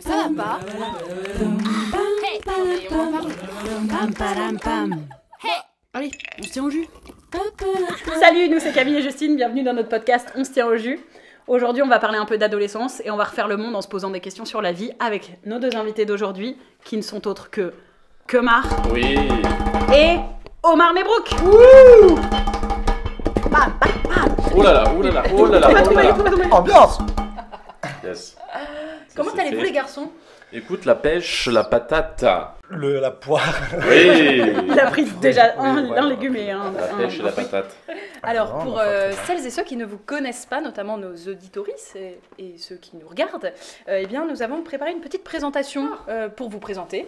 Ça va pas? Allez, on se tient au jus. Salut, nous c'est Camille et Justine, bienvenue dans notre podcast On se tient au jus. Aujourd'hui, on va parler un peu d'adolescence et on va refaire le monde en se posant des questions sur la vie avec nos deux invités d'aujourd'hui qui ne sont autres que Kemar et Omar Mebrouk. Wouh! Bam, bam, bam. Oh là là, oh là là, oh là là. Faut pas tomber. Ambiance. Yes. Comment allez-vous les garçons? Écoute, la pêche, la patate. La poire. Oui. Il a pris déjà un légume et un... La pêche et la patate. Alors, pour enfin, celles et ceux qui ne vous connaissent pas, notamment nos auditoristes et ceux qui nous regardent, eh bien, nous avons préparé une petite présentation pour vous présenter,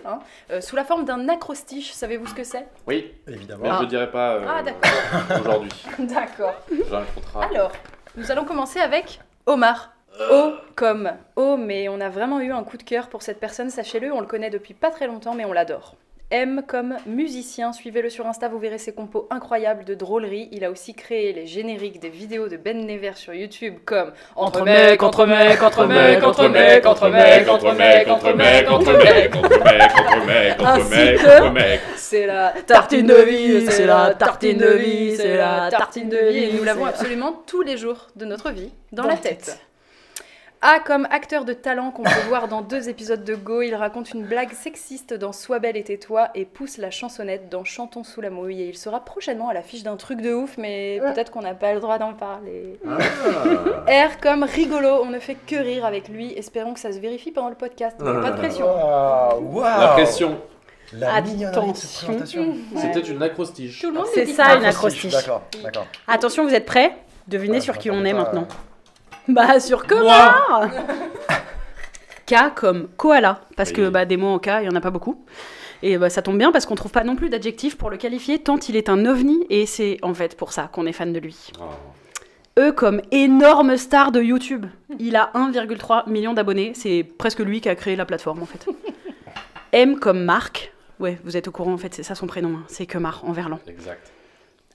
sous la forme d'un acrostiche. Savez-vous ce que c'est? Oui, Évidemment. mais je ne dirai pas d'accord. aujourd'hui. D'accord. J'ai un contrat. Alors, nous allons commencer avec Omar. O comme O, mais on a vraiment eu un coup de cœur pour cette personne, sachez-le, on le connaît depuis pas très longtemps, mais on l'adore. M comme musicien, suivez-le sur Insta, vous verrez ses compos incroyables de drôlerie. Il a aussi créé les génériques des vidéos de Ben Never sur YouTube comme Entre mecs, entre mecs, entre mecs, entre mecs, entre mecs, entre mecs, entre mecs, entre mecs, ainsi que c'est la tartine de vie, c'est la tartine de vie, c'est la tartine de vie, et nous l'avons absolument tous les jours de notre vie dans la tête. A comme acteur de talent qu'on peut voir dans 2 épisodes de Go, il raconte une blague sexiste dans Sois belle et tais-toi et pousse la chansonnette dans Chantons sous la mouille. Et il sera prochainement à l'affiche d'un truc de ouf, mais peut-être qu'on n'a pas le droit d'en parler. R comme rigolo, on ne fait que rire avec lui. Espérons que ça se vérifie pendant le podcast, mais pas de pression. Wow. La pression. La mignonnerie de cette présentation. C'était une acrostiche. Tout le monde C'est le dit. ça une acrostiche. D'accord. Attention, vous êtes prêts? Devinez Ouais, sur je qui on m'attendais est pas maintenant. Bah sur Kemar. K comme koala, parce Oui. que des mots en K, il n'y en a pas beaucoup. Et ça tombe bien parce qu'on trouve pas non plus d'adjectif pour le qualifier, tant il est un ovni, et c'est en fait pour ça qu'on est fan de lui. Oh. E comme énorme star de YouTube. Il a 1,3 million d'abonnés, c'est presque lui qui a créé la plateforme en fait. M comme Marc, ouais, vous êtes au courant en fait, c'est ça son prénom, c'est Kemar en verlan. Exact.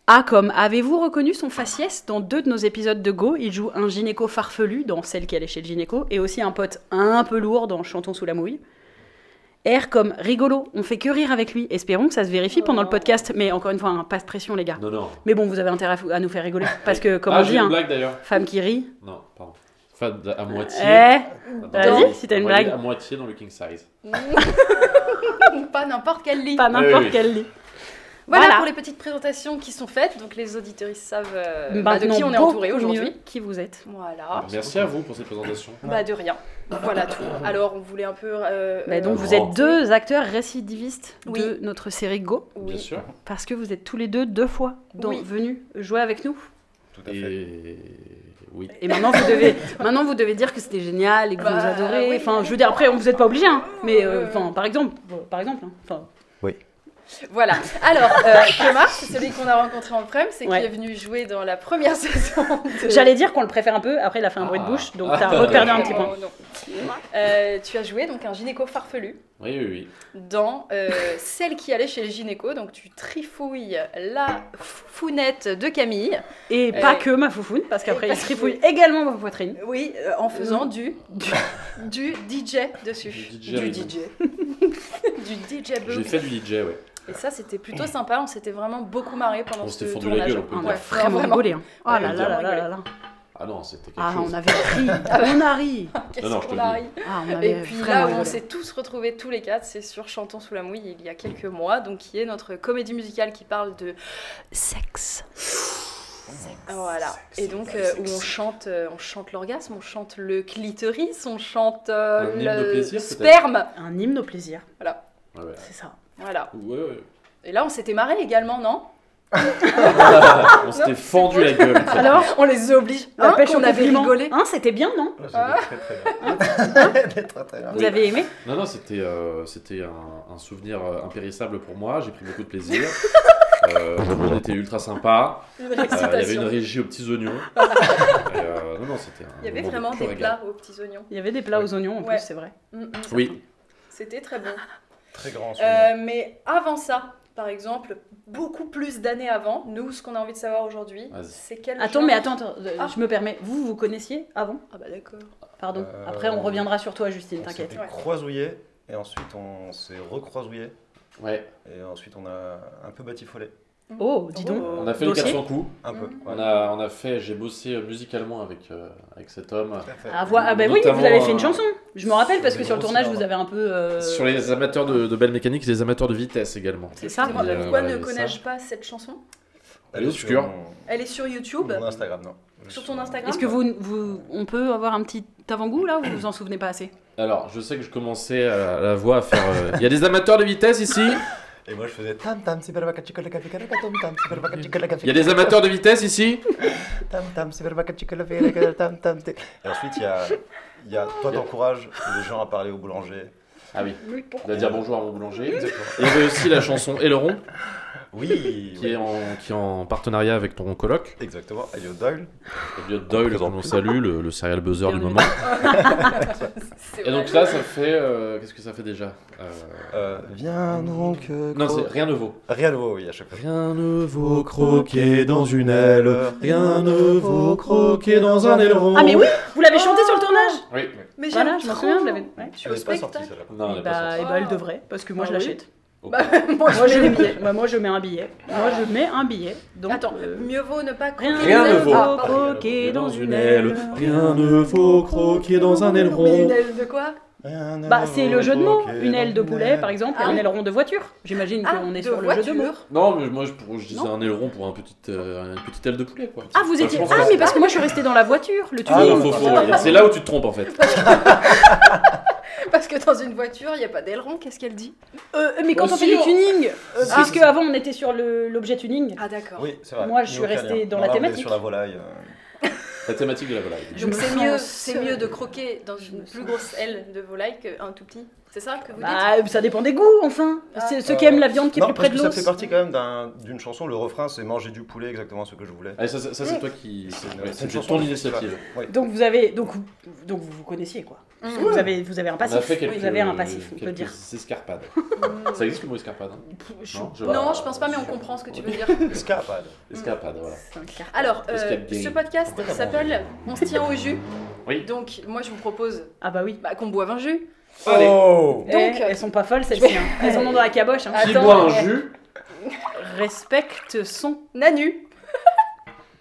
A comme avez-vous reconnu son faciès dans 2 de nos épisodes de Go? Il joue un gynéco farfelu dans Celle qui allait chez le gynéco et aussi un pote un peu lourd dans Chantons sous la mouille. R comme rigolo, on fait que rire avec lui. Espérons que ça se vérifie pendant le podcast, mais encore une fois, pas de pression les gars. Non. Mais bon, vous avez intérêt à nous faire rigoler parce que comme Ah, on j'ai dit, une blague d'ailleurs. femme qui rit. Non, pardon. Enfin, à moitié. Vas-y, si t'as une blague. À moitié dans le king size. Pas n'importe quel lit. Pas n'importe Oui. quel lit. Voilà pour les petites présentations qui sont faites, donc les auditeurs savent de qui on est entouré aujourd'hui. Qui vous êtes. Voilà. Merci à vous pour cette présentation. De rien. Voilà tout. Alors, on voulait un peu... Donc vous êtes 2 acteurs récidivistes de notre série Go, Oui. Bien sûr. parce que vous êtes tous les deux fois venus jouer avec nous. Tout à fait. Et oui. Et maintenant vous devez dire que c'était génial et que vous nous adorez. oui. Enfin, je veux dire, après, vous n'êtes pas obligés, hein. Mais par exemple, hein. Enfin, Voilà. Alors, Kemar, c'est celui qu'on a rencontré en prem, c'est qui Ouais. est venu jouer dans la première saison de... j'allais dire qu'on le préfère un peu. Après, il a fait un bruit de bouche, donc t'as reperdu un petit point. Non. Tu as joué donc un gynéco farfelu Oui. dans Celle qui allait chez le gynéco, donc tu trifouilles la founette de Camille. Et pas que ma foufoune, parce qu'après, il se trifouille également ma poitrine. Oui, en faisant du DJ dessus. Du DJ. Du DJ J'ai book. fait du DJ, ouais. Et ça, c'était plutôt sympa. On s'était vraiment beaucoup marré pendant On ce s'était fondu la tournage. gueule, on peut le On a dire. vraiment rigolé. Hein. Oh Ouais, là là là là là. Ah non, c'était quelque Ah, chose. on avait ri. On a ri. Qu'est-ce Non, je te qu'on le a dis. ri. Ah, on avait Et puis vraiment là où on rigolé. s'est tous retrouvés tous les 4, c'est sur Chantons sous la mouille il y a quelques mois, donc qui est notre comédie musicale qui parle de sexe. Voilà. Et donc où on chante l'orgasme, on chante le clitoris, on chante Un hymne de le plaisir, peut-être. sperme. Un hymne au plaisir. Ouais. C'est ça. Voilà. Ouais. Et là on s'était marré également, non? On s'était fendu la gueule. Alors, On les oblige. la pêche qu'on au avait compliment. rigolé. Hein, c'était bien, non? C'était très bien. Vous avez aimé? Non, c'était un souvenir impérissable pour moi. J'ai pris beaucoup de plaisir. On était ultra sympa. Une Il y avait une récitation. régie aux petits oignons. Non, c'était un Il y avait moment de vraiment pur des régal. plats aux petits oignons. Il y avait des plats aux oignons en Ouais. plus, c'est vrai. Oui. C'était très bon. Très grand souvenir. Mais avant ça, par exemple, beaucoup plus d'années avant. Nous, ce qu'on a envie de savoir aujourd'hui, Vas-y. c'est quel Attends, genre... mais attends, Ah. je me permets. Vous connaissiez avant? Ah bah d'accord. Pardon. Après, on reviendra sur toi, Justine, On t'inquiète. s'était Ouais. croisouillé et ensuite on s'est recroisouillé Ouais. et ensuite on a un peu batifolé. Oh, dis donc. On a fait le Dossier 400 coups. Un peu. On a fait, j'ai bossé musicalement avec cet homme. Tout à fait. Ah, bah oui, Notamment, vous avez fait une chanson. Je me rappelle parce que des sur le grosses tournage, normes. vous avez un peu. Sur les amateurs de belle mécanique et les amateurs de vitesse également. C'est ça. Excusez-moi, Et, pourquoi voilà, ne et connais-je pas cette chanson? Elle est obscure. Elle est sur YouTube, Mon Instagram, non. sur ton Instagram. Est-ce que on peut avoir un petit avant-goût là ou vous vous en souvenez pas assez? Alors, je sais que je commençais à la voix à faire. Il y a des amateurs de vitesse ici. Et moi je faisais tam tam super baka chikola café tam tam super baka chikola café. Il y a des amateurs de vitesse ici. tam tam super baka chikola café tam tam. Et ensuite il y a toi t'encourages les gens à parler au boulanger. Ah oui. Oui, On va dire bonjour à mon boulanger. Exactement. Et il y avait aussi la chanson Aileron Oui. qui est en partenariat avec ton coloc. Exactement. Elliot Doyle. Elliot Doyle, que l'on salue, le serial buzzer du Bien moment. C'est Et vrai. donc là, ça fait. Qu'est-ce que ça fait déjà Viens donc. Non, c'est rien ne vaut. Rien de nouveau, oui, à chaque fois. Rien ne vaut croquer dans une aile. Rien ne vaut croquer dans un aileron. Ah mais oui, vous l'avez chanté sur le tournage. Oui. Mais Voilà, j'aime je m'en trop. souviens, je l'avais. Ouais. Je suis au Elle est pas sortie spectacle. celle-là. Non, elle est pas sortie. Et bah elle devrait parce que moi Ah je oui. l'achète. Ok. Bah, moi, Moi je je mets mets les billets. moi je mets un billet. Moi je mets un billet. Donc Attends, mieux vaut ne pas croquer rien ne ne vaut vaut pardon. croquer dans une aile. Rien ne vaut croquer dans un Mais une aileron. aile de quoi? Bah c'est le jeu de mots. Une aile de poulet par exemple et Ah un oui. aileron de voiture. J'imagine Ah, qu'on est de sur le jeu de mots. voiture. Non, mais moi je disais Non. un aileron pour une petite aile de poulet quoi. Ah vous étiez Franchement, Ah ça, mais parce que moi je suis restée dans la voiture, le Ah, tuning. non, c'est là où tu te trompes en fait. Parce que dans une voiture, il n'y a pas d'aileron, qu'est-ce qu'elle dit? Mais quand on fait Aussi, du tuning, Ah. puisque avant on était sur l'objet tuning. Ah d'accord. Oui, c'est vrai. Moi, je suis Aucun restée lien. dans Non, la là, on est thématique. sur la volaille. La thématique de la volaille. Je Donc me c'est sens mieux, seule. de croquer dans une plus grosse aile de volaille qu'un tout petit. C'est ça que vous dites? Bah ça dépend des goûts enfin. Ah. C'est ceux qui aiment la viande qui est Non, plus près parce de que ça l'os. fait partie quand même d'une chanson. Le refrain, c'est manger du poulet, exactement ce que je voulais. Ah, ça c'est toi qui. C'est C'était une chanson ton du initiative. festival. Oui. Donc vous avez donc vous connaissiez quoi. Mmh. Vous avez un On a passif. fait quelques, Vous avez un passif, on peut quelques dire. escarpades. Ça existe le mot escarpade hein Non, Non, je pense pas, mais on comprend ce que tu veux dire. Escapade. Escarpade, voilà. C'est un carton. Alors, Escape game. ce podcast Complètement. s'appelle On se tient au jus. Oui. Donc, moi, je vous propose Ah bah oui. qu'on boive un jus. Allez. Oh Donc, Elles sont pas folles celles-ci. Hein. Elles en ont dans la caboche. Hein. Qui Attends, boit un ouais. jus Respecte son. Nanu.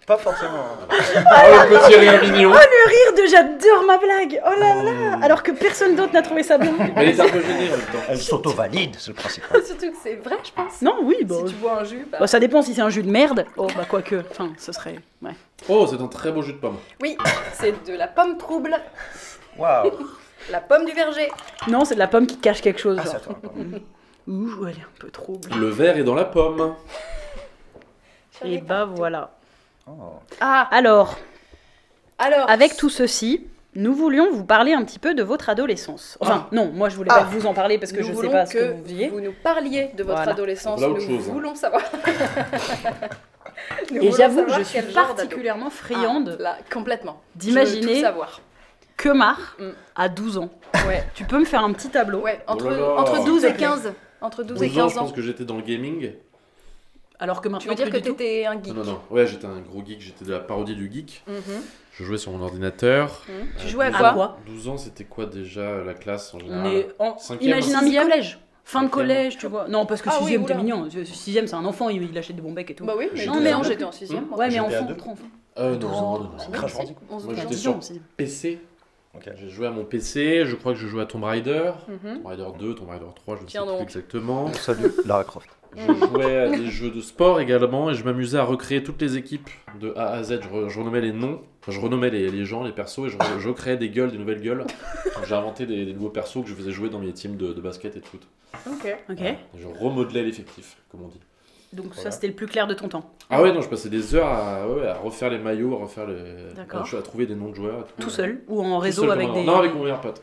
Pas forcément. Oh le petit rire mignon. Rire de j'adore ma blague. Oh là là. Alors que personne d'autre n'a trouvé ça bien. Elle est un peu gênée en même temps. Elles sont valides, c'est le principal. Surtout que c'est vrai, je pense. Non oui bah. Si tu bois un jus, bah... Bah, ça dépend si c'est un jus de merde. Oh bah quoique. Enfin ce serait. Ouais. Oh, c'est un très beau jus de pomme. Oui, c'est de la pomme trouble, Waouh. la pomme du verger. Non c'est de la pomme qui cache quelque chose. Ah, c'est Genre. à toi. Ouh elle est un peu trouble. Le verre est dans la pomme. Et bah voilà. Oh. Ah, Alors. alors... Avec tout ceci, nous voulions vous parler un petit peu de votre adolescence. Enfin, non, moi je voulais pas vous en parler parce que nous je sais voulons pas ce que vous viviez. vous nous parliez de votre Voilà. adolescence. Voilà autre Nous chose. voulons savoir. Nous Et voulons j'avoue que savoir je suis quel genre d'ado. particulièrement friande Ah, là, complètement. d'imaginer- Je veux tout savoir. que Mar Mm. à 12 ans. Ouais, Tu peux me faire un petit tableau ouais. Entre, Oh là là. entre 12 et S'il te plaît. 15. Entre 12 et 12 ans, 15 je ans. pense que j'étais dans le gaming. alors que Tu maintenant veux dire que plus du tout. t'étais un geek. Non. Ouais, j'étais un gros geek, j'étais de la parodie du geek. Mhm. Je jouais sur mon ordinateur. Tu jouais à 12 quoi À quoi 12 ans, c'était quoi déjà la classe en On général est en... Cinquième, Imagine un sixième. mi-collège. Fin de Cinquième. collège, tu vois. Non, parce que Ah oui, 6ème, t'es oula. mignon. 6ème, c'est un enfant, il achète des bons becs et tout. Bah oui, mais J'étais non, à mais deux. j'étais en 6ème. Ouais, mais J'étais à enfant, deux. trop enfant. Non. Crash Bandicoot. On se Moi, dit j'étais en sur 10 ans. PC. Ok. J'ai joué à mon PC, je crois que je jouais à Tomb Raider. Mhm. Tomb Raider 2, Tomb Raider 3, je ne sais Tiens plus donc. exactement. Salut, Lara Croft. Je jouais à des jeux de sport également et je m'amusais à recréer toutes les équipes de A à Z. Je renommais les noms, enfin, je renommais les gens, les persos et je créais des gueules, des nouvelles gueules. Donc, j'ai inventé des nouveaux persos que je faisais jouer dans mes teams de basket et de foot. Ok. Ok. Voilà. Et je remodelais l'effectif, comme on dit. Donc ça, Voilà. c'était le plus clair de ton temps. Ah ouais, non, je passais des heures à refaire les maillots, à refaire D'accord. à trouver des noms de joueurs. Et Tout seul ou en Tout réseau seul, avec comme des... Non, avec mon meilleur pote.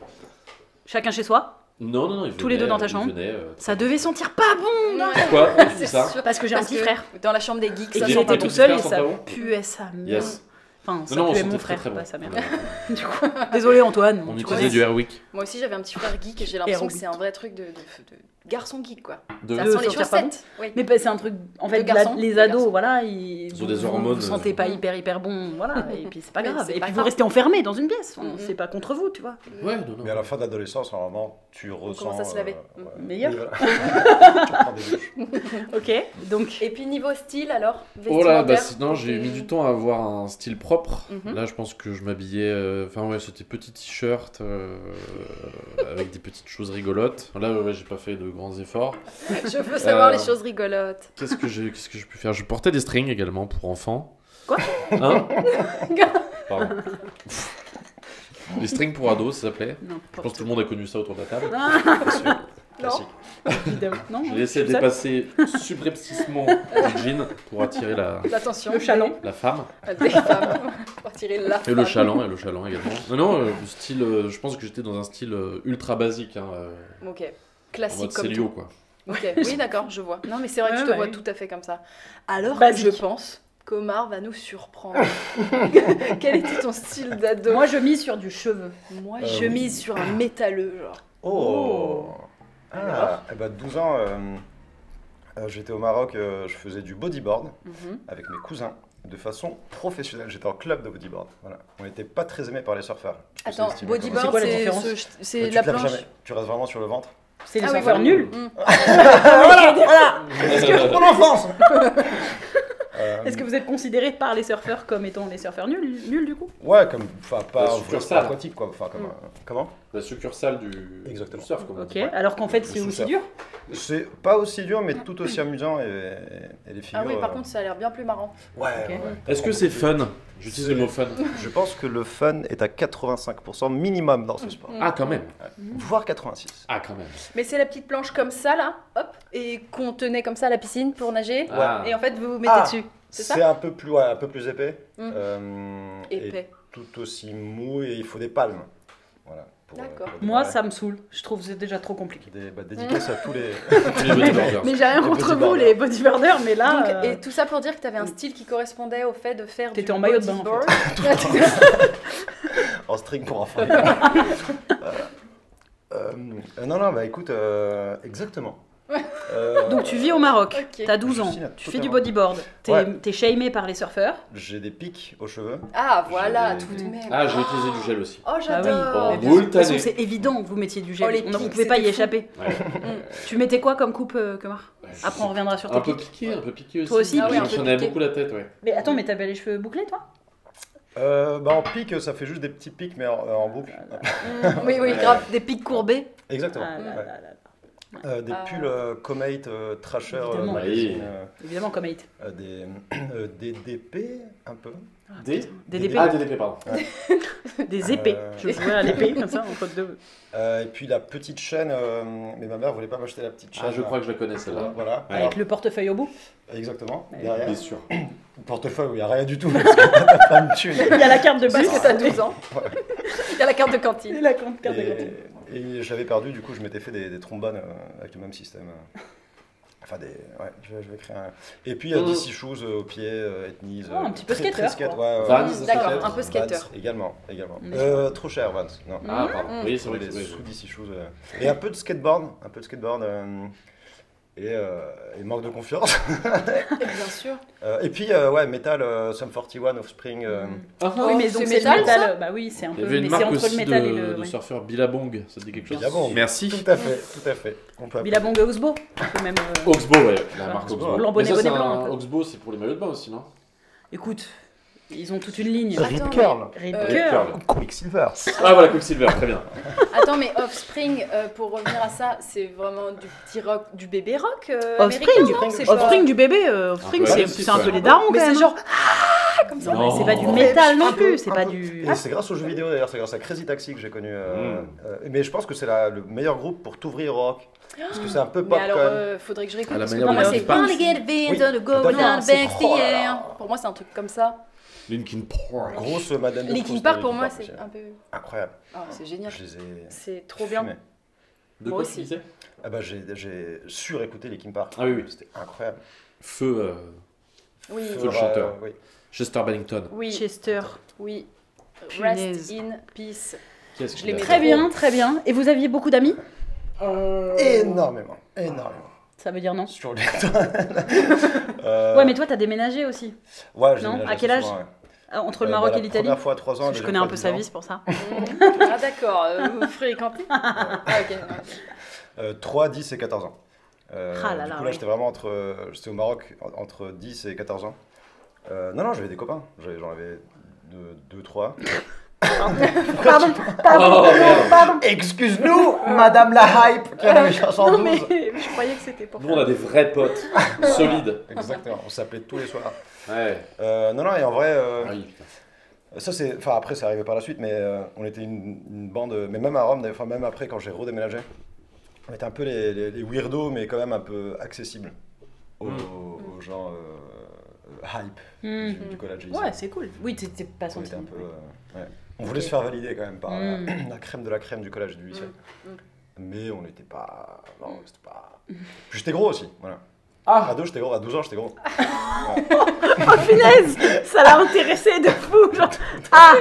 Chacun chez soi. Non, ils Tous les venaient, deux dans ta ils chambre venaient, Ça devait sentir pas bon. Non, Quoi c'est C'est ça sûr. Parce que j'ai un Parce petit que frère. Dans la chambre des geeks, Et ça qu'il Ton était sent tout petit seul frère et sentait ça bon puait sa mère. Yes. Enfin, ça Non, on puait sentait mon très frère, très pas bon. sa mère. Du coup, désolé Antoine. On tu utilisait connais. du Airwick. Moi aussi, j'avais un petit frère geek et j'ai l'impression que Aérobic. c'est un vrai truc de garçon geek, quoi. De- Ça De sent les sortir pas chaussettes. Oui. Mais bah, c'est un truc. En fait, De garçon, les de ados, garçon. voilà, ils ont des vous hormones, vous sentez pas hyper bon, voilà, et puis c'est pas Mais grave. c'est Et pas puis vous grave. restez enfermés dans une pièce. Mhm. C'est pas contre vous, tu vois. Ouais, non, non. Mais à la fin de l'adolescence, normalement, tu ressens. commence à se laver. Meilleur. Oui, voilà. Tu prends des douches. Ok, donc. Et puis niveau style, alors Oh là, bah vestimentaire, sinon j'ai c'était- mis du temps à avoir un style propre. Mhm. Là, je pense que je m'habillais. Enfin, ouais, c'était petit t-shirt avec des petites choses rigolotes. Là, ouais, j'ai pas fait de grands efforts. Je veux savoir les Euh, choses rigolotes. Qu'est-ce que j'ai pu faire? Je portais des strings également pour enfants. Quoi? Hein? Pardon. Les strings pour ados, ça s'appelait. Non, Je pense que tout le monde a connu ça autour de la table. Ah, Bien sûr. Classique. évidemment. Non, J'ai non, laissé je suis seule. dépasser subrepticement le jean pour attirer L'attention. Le chaland. la femme. Des femmes. Pour tirer la Et le femme. chaland également. Non, non, le style, je pense que j'étais dans un style ultra basique, hein, Ok. en Classique mode comme Célio, tout. quoi. Ok. Oui, d'accord, je vois. Non, mais c'est vrai que Ouais, je te ouais. vois tout à fait comme ça. Alors que Basique. je pense qu'Omar va nous surprendre. Quel était ton style d'ado? Moi, je mise sur du cheveu. Moi, Euh, je oui. mise sur un métalleux, genre. Oh, Alors eh ben, 12 ans, j'étais au Maroc, je faisais du bodyboard Mhm. avec mes cousins de façon professionnelle. J'étais en club de bodyboard. Voilà. On n'était pas très aimés par les surfeurs. parce que Attends, c'est estimé comme- C'est bodyboard, quoi la c'est différence c'est Tu la te lèves planche. jamais. Tu restes vraiment sur le ventre. C'est les Ah oui, surfeurs voilà. nuls. Mm. Voilà. Mon enfance. Est-ce que vous êtes considérés par les surfeurs comme étant les surfeurs nuls du coup? Ouais, comme, enfin, pas La succursale. aquatique, quoi. Enfin, comme, comment? La succursale du Exactement. surf, comme on Ok, dit. alors qu'en fait c'est Le aussi sous-surf. dur. C'est pas aussi dur, mais tout aussi amusant et les figures. Ah oui, par contre, ça a l'air bien plus marrant. Ouais, Ok. ouais. Est-ce que c'est fun? J'utilise le mot fun. Je pense que le fun est à 85% minimum dans ce sport. Ah, quand même. Voire 86. Ah, quand même. Mais c'est la petite planche comme ça, là, hop, et qu'on tenait comme ça à la piscine pour nager. Ah. Et en fait, vous vous mettez Ah. dessus. C'est ça C'est un peu plus, ouais, un peu plus épais. Mm. Et Épais. tout aussi mou et il faut des palmes. Voilà. D'accord. Moi démarrer. ça me saoule, je trouve que c'est déjà trop compliqué. Dédicace à tous les. Tous les bodybuilders. Mais j'ai rien Les contre vous bodybuilders. les bodybuilders, mais là. Donc, et tout ça pour dire que tu avais un style qui correspondait au fait de faire T'étais du en maillot de bain, en bodyboard. En string pour enfants. Non, non, bah écoute, exactement. Donc tu vis au Maroc, Ok. t'as 12 ans, Je suis tu fais du totalement. bodyboard, Ouais. t'es shamé par les surfeurs. J'ai des pics aux cheveux. Ah, voilà, J'avais- tout de même. Ah, j'ai utilisé du gel aussi. Oh, Ah j'adore. oui. Bon, moule De toute façon, tanné. c'est évident que vous mettiez du gel. Oh, les On ne pics, pouvait pas y c'était fou. échapper. Ouais. Tu mettais quoi comme coupe, Kemar? Ouais, Après, on reviendra sur Un tes peu pics. piqué, un peu piqué aussi. Toi aussi, Ah oui, un peu J'en avais piqué. beaucoup la tête, ouais. Mais attends, mais t'avais les cheveux bouclés, toi? Bah en pic, ça fait juste des petits pics, mais en boucle. Oui, oui, grave, des pics courbés. Exactement. Ah là Ouais. là là là. Des Ah. pulls Comate Trasher Évidemment. magazine, Évidemment, comme Hate. des DP un peu. Des Des DP. Ah, des DP, pardon. Des épées. Euh, Je jouais à l'épée, comme ça, entre deux. Et puis la petite chaîne, mais ma mère voulait pas m'acheter la petite chaîne. Ah, je crois que je la connais celle-là. Voilà. Ouais. Alors, Avec le portefeuille au bout. exactement. Ouais. Derrière. Bien sûr. Le portefeuille où il n'y a rien du tout parce que t'as pas de thune. Il y a la carte de Parce bus. que t'as 12 ans. Il y a la carte de Et cantine. la carte de cantine. Et j'avais perdu, du coup, je m'étais fait des trombones avec le même système. Enfin, ouais, je vais créer un. Et puis, DC Shoes au pied, Ethnies. Oh, un petit peu très, skater, très skate, quoi. ouais, Vans, ouais. D'accord, peut-être. un peu skater. Vans, également. Mais Trop cher, Vans. Non. Ah, pardon. Oui, c'est Sur vrai les que c'est sous DC Shoes. Et un peu de skateboard. Et manque de confiance. Bien sûr. Et puis, ouais, Metal, Sum 41, Offspring. Ah, Oui, mais c'est donc c'est métal, le ça métal. Bah oui, c'est un Il y peu. avait une Mais c'est marque entre aussi le métal et de le. ouais. surfeur Billabong, ça te dit quelque chose? Billabong. Merci. Tout à fait, tout à fait. On peut appeler. Billabong Oxbow. On peut même. Oxbow, ouais, la Voilà. marque Oxbow. Oxbow. Blanc, bonnet, Mais ça, bonnet c'est blanc, un peu. Oxbow, c'est pour les maillots de bain aussi, non? Écoute, ils ont toute une ligne. Attends, Rip Curl. Rip Euh, Curl. Quicksilver. Ah, voilà, Quicksilver, très bien. Attends, mais Offspring, pour revenir à ça, c'est vraiment du petit rock, du bébé rock Offspring, américain, non? C'est pas- Offspring du bébé, Offspring, Un peu c'est agressif, un peu ouais. les darons Mais quand c'est même. genre comme ça. Non, mais c'est pas du Non. métal non Un peu, plus, c'est un pas peu. du. Et c'est grâce aux jeux vidéo d'ailleurs, c'est grâce à Crazy Taxi que j'ai connu. Mais je pense que c'est le meilleur groupe pour t'ouvrir au rock. Parce que c'est un peu Mais pop alors, quand même. faudrait que je réécoute. À la Parce que manière pour de moi, c'est Linkin Park. Can't get the Oui, to go totalement. down C'est- back oh the là air. là. Pour moi, c'est un truc comme ça. Linkin Park. Grosse Madame de Linkin Proust, Park, de pour moi, Park c'est aussi. un peu. Incroyable. Oh, c'est génial. Je les ai. C'est trop bien. fumés. De Moi quoi aussi. tu disais? Ah bah j'ai surécouté Linkin Park. Ah oui, oui. C'était incroyable. Feu, Oui, Faut le chanteur. Oui. Chester Bennington. oui, Chester. oui. Punaise. Rest in peace. Qui est-ce Je qu'il l'aimais a? Très bien, très bien. Et vous aviez beaucoup d'amis? Énormément. Ça veut dire non. Sur les... Ouais, mais toi, t'as déménagé aussi. Ouais, j'ai Non, déménagé à quel assez âge souvent, ouais. Entre le Maroc et l'Italie. La première fois à 3 ans. Je connais un peu sa vie, c'est pour ça. Ah d'accord, vous fréquentez Ah ok. 3, 10 et 14 ans. Ah là du là, coup, là, ouais. j'étais vraiment j'étais au Maroc entre 10 et 14 ans. Non, j'avais des copains. J'en avais 2, 3. Pardon. Excuse-nous, Madame la Hype, qui en avait 512. Non, mais je croyais que c'était pour Nous, on a des vrais potes, solides. Exactement, on s'appelait tous les soirs. Ouais. Non, et en vrai, Ah oui, putain. ça c'est. Enfin, après, ça arrivait par la suite, mais on était une bande. Mais même à Rome, enfin, même après, quand j'ai redéménagé, on était un peu les weirdos, mais quand même un peu accessibles aux gens hype du collège. Ouais, c'est cool. Oui, t'es pas On senti. était un peu. Ouais. On voulait se faire valider quand même par la crème de la crème du collège et du lycée. Mais on n'était pas. Non, c'était pas. Puis j'étais gros aussi, voilà. Ah. À 12 ans, j'étais gros. Oh punaise, ça l'a intéressé de fou. Genre... Ah,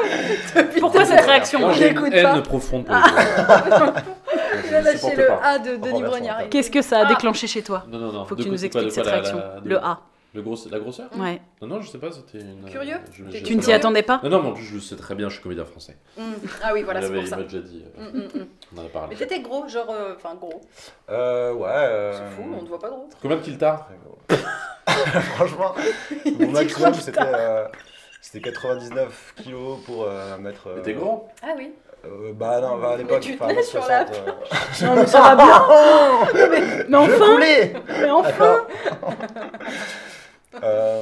pourquoi cette réaction? Non, j'ai une J'écoute haine pas. profonde pour les gens. Il a lâché supporte le pas. A de Denis Renverse, Brognard. Qu'est-ce que ça a déclenché chez toi? Non. Faut que De tu quoi- nous de quoi- expliques de cette quoi, réaction. Le A. La grosseur Ouais. Non, je sais pas, c'était une. Curieux Tu ne t'y attendais pas? Non, mais en plus, je le sais très bien, je suis comédien français. Ah oui, voilà, c'est pour Il ça. m'a déjà dit. On en a parlé. Mais t'étais gros, genre, enfin gros. Ouais. C'est fou, on ne voit pas gros. Combien de kills t'as? Franchement, mon maximum c'était 99 kilos pour mettre. Mais t'es grand? Ah oui. Bah non, à l'époque, tu enfin, tenais sur la 60, Non, mais ça va bien. Mais enfin. Mais enfin.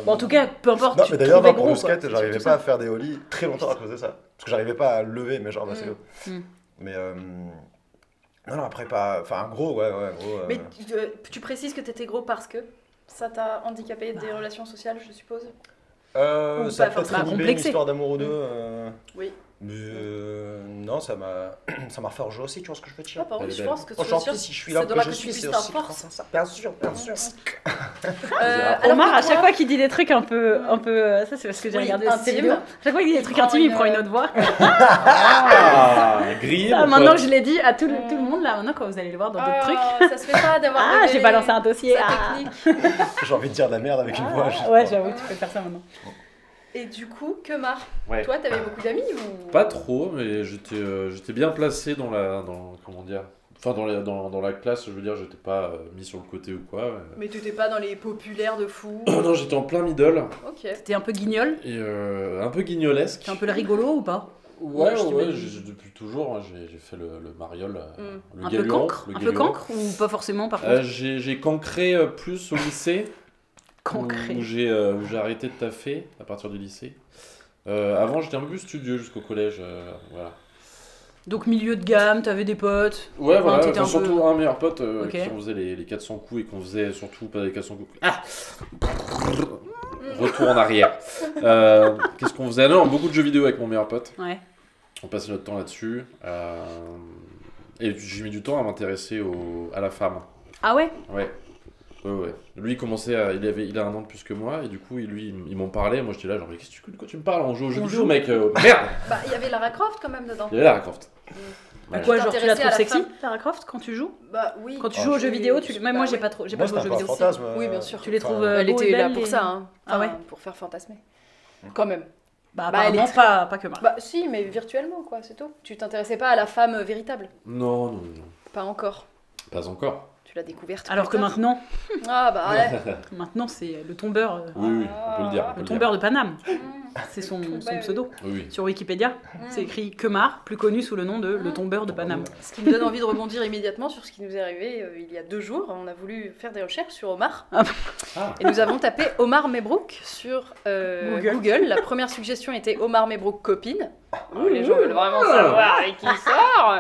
Bon, en tout cas, peu importe. Non, tu mais te d'ailleurs, trouvais pour gros, le quoi. skate, C'est j'arrivais surtout pas ça. à faire des ollies très longtemps à cause de ça. Parce que j'arrivais pas à lever mes jambes assez haut. Mais non, après, pas. Enfin, gros, ouais, gros. Mais tu précises que t'étais gros parce que ça t'a handicapé des relations sociales, je suppose. Ça a pas peut-être forcément inhibé une complexé. histoire d'amour ou deux. Oui. Mais non, ça m'a forgé aussi, tu vois ce que je veux dire. Ah, par contre, Elle est je belle. pense que Aujourd'hui, si je suis là c'est de que là je que tu suis, puisses c'est ta aussi force. grâce à ça. Bien sûr. Alors Omar, que à chaque toi- fois qu'il dit des trucs un peu, ça c'est parce que j'ai Oui, regardé intime. cette vidéo. À chaque fois qu'il dit des trucs prend intimes, il une- prend une autre voix. Ah, grillé. Ça, mon maintenant pote. que je l'ai dit à tout le monde là, maintenant quand vous allez le voir dans d'autres trucs. Ça se fait pas d'avoir. Ah, révélé j'ai balancé un dossier. sa Ah. technique. J'ai envie de dire de la merde avec une voix. juste Ouais, pour- j'avoue, tu peux faire ça maintenant. Et du coup, Kemar, Ouais. toi, t'avais beaucoup d'amis ou Pas trop, mais j'étais bien placé comment dire, enfin dans la classe, je veux dire, j'étais pas mis sur le côté ou quoi. Mais t'étais pas dans les populaires de fou. Non, j'étais en plein middle Ok. T'es un peu guignol. et un peu guignolesque. T'es un peu le rigolo ou pas? Ouais, je t'imagine. depuis toujours, hein, j'ai fait le mariole, le Un peu galion, cancre? le Un peu galion. cancre ou pas forcément par contre? J'ai cancré plus au lycée, Cancré. où j'ai arrêté de taffer à partir du lycée. Avant, j'étais un peu plus studieux jusqu'au collège, voilà. Donc milieu de gamme, t'avais des potes. Ouais, Enfin, voilà, t'étais un surtout peu- un meilleur pote Ok. qui on faisait les 400 coups et qu'on faisait surtout pas les 400 coups. Ah Retour en arrière. Qu'est-ce qu'on faisait? Non, beaucoup de jeux vidéo avec mon meilleur pote. Ouais. On passait notre temps là-dessus. Et j'ai mis du temps à m'intéresser à la femme. Ah ouais? Ouais. Lui, il commençait il a un an de plus que moi, et du coup, il m'en parlait. Moi, j'étais là, genre, mais de quoi tu me parles? On joue aux jeux On vidéo, joue. mec. Merde! Bah, il y avait Lara Croft quand même dedans. Il y avait Lara Croft. Mais Ouais. quoi, genre tu la t'intéressais à trouves la sexy, femme. Lara Croft, quand tu joues? Bah oui. Quand tu Ah, joues aux oui, jeux vidéo, bah moi j'ai oui. pas trop, j'ai Moi, pas joué aux c'était jeux un peu un vidéo. fantasme. Oui, bien sûr. Tu les trouves Enfin, Elle beaux et était là belles, pour et- ça, hein. Ah ouais? Enfin, pour faire fantasmer. Quand même. Bah Bah, elle apparemment est pas que Marc. Bah si, mais virtuellement, quoi, c'est tout. Tu t'intéressais pas à la femme véritable. Non, Pas encore. pas encore. Tu l'as découverte. Alors que plus tard. maintenant, Ah bah ouais. maintenant c'est le tombeur, Oui, on peut le dire. on peut le le tombeur de Paname. C'est son Ouais, pseudo. dire. Oui, Sur Wikipédia, c'est écrit Kemar, plus connu sous le nom de le tombeur de Paname. Ce qui me donne envie de rebondir immédiatement sur ce qui nous est arrivé il y a 2 jours. On a voulu faire des recherches sur Omar. Ah. Ah. Et nous avons tapé Omar Mebrook sur Google. La première suggestion était Omar Mebrook copine. Les gens veulent vraiment savoir avec qui il sort.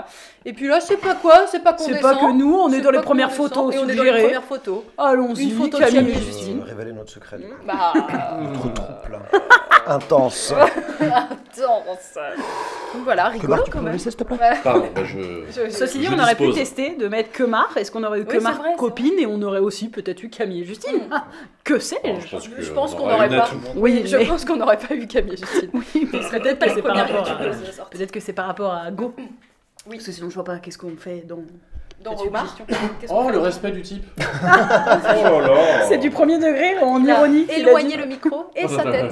Et puis là, c'est pas quoi, c'est pas C'est condescend. pas que nous, on est C'est dans les pas premières condescend. photos Et on est dans les suggérées. premières photos. Allons-y, Une photo de Camille et Camille. Justine. Révéler notre secret. du coup. Bah, Notre troupe là. Intense. attends, ça. Donc voilà, rigolo quand même. s'il te plaît. Pardon, bah je. Ceci dit, Je on aurait pu dispose. tester de mettre Kemar. Est-ce qu'on aurait eu Oui, c'est Kemar vrai, c'est copine et on aurait aussi peut-être eu Camille et Justine? Ah, que sais-je? Je pense qu'on aura n'aurait une pas. à tout le monde. Oui, Je mais- pense qu'on n'aurait pas eu Camille et Justine. Oui, mais peut-être Pas que les c'est par premières rapport à... youtubeuses de la sortie. Peut-être que c'est par rapport à Go. Oui. Parce que sinon, je vois pas qu'est-ce qu'on fait dans Dans Cette Omar. suggestion. Oh, le respect du type. Oh là là. C'est du premier degré en Il a ironie. qu'il a éloigné dit. le micro et sa tête.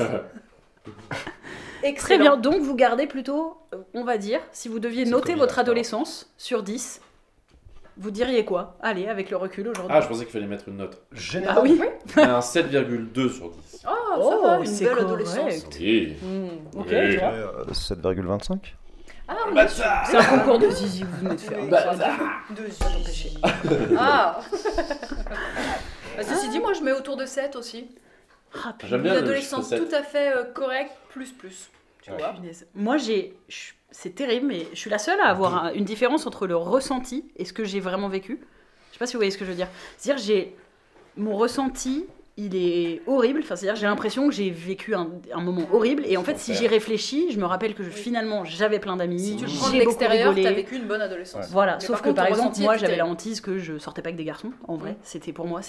Très Excellent. bien, donc vous gardez plutôt, on va dire, si vous deviez C'est noter Covid, votre d'accord. adolescence sur 10, vous diriez quoi? Allez, avec le recul aujourd'hui. Ah, je pensais qu'il fallait mettre une note. Général. Ah oui. Mais un 7,2 sur 10. Oh, ça va, une c'est belle correct. adolescence. Oui. Ok, Oui. tu vois. 7,25. Ah, Bah, mais ça. C'est un concours de zizi que vous venez de faire. Bah, de t'empêcher. Ah Bah, ceci dit, moi je mets autour de 7 aussi. Ah, putain, J'aime Une bien le adolescence chiffre 7. tout à fait correcte, plus. Tu Ouais. vois. punaise. Moi, c'est terrible, mais je suis la seule à avoir une différence entre le ressenti et ce que j'ai vraiment vécu. Je sais pas si vous voyez ce que je veux dire. C'est-à-dire, mon ressenti, il est horrible. Enfin, c'est-à-dire, j'ai l'impression que j'ai vécu un moment horrible. Et en fait, si j'y réfléchis, je me rappelle que finalement, j'avais plein d'amis. Si tu le prends de j'ai beaucoup l'extérieur, rigolé. t'as vécu une bonne adolescence. Voilà, Mais sauf par que contre, par ton exemple, ressenti moi était j'avais la terrible. hantise que je sortais pas avec des garçons. En vrai, Mm. c'était pour moi,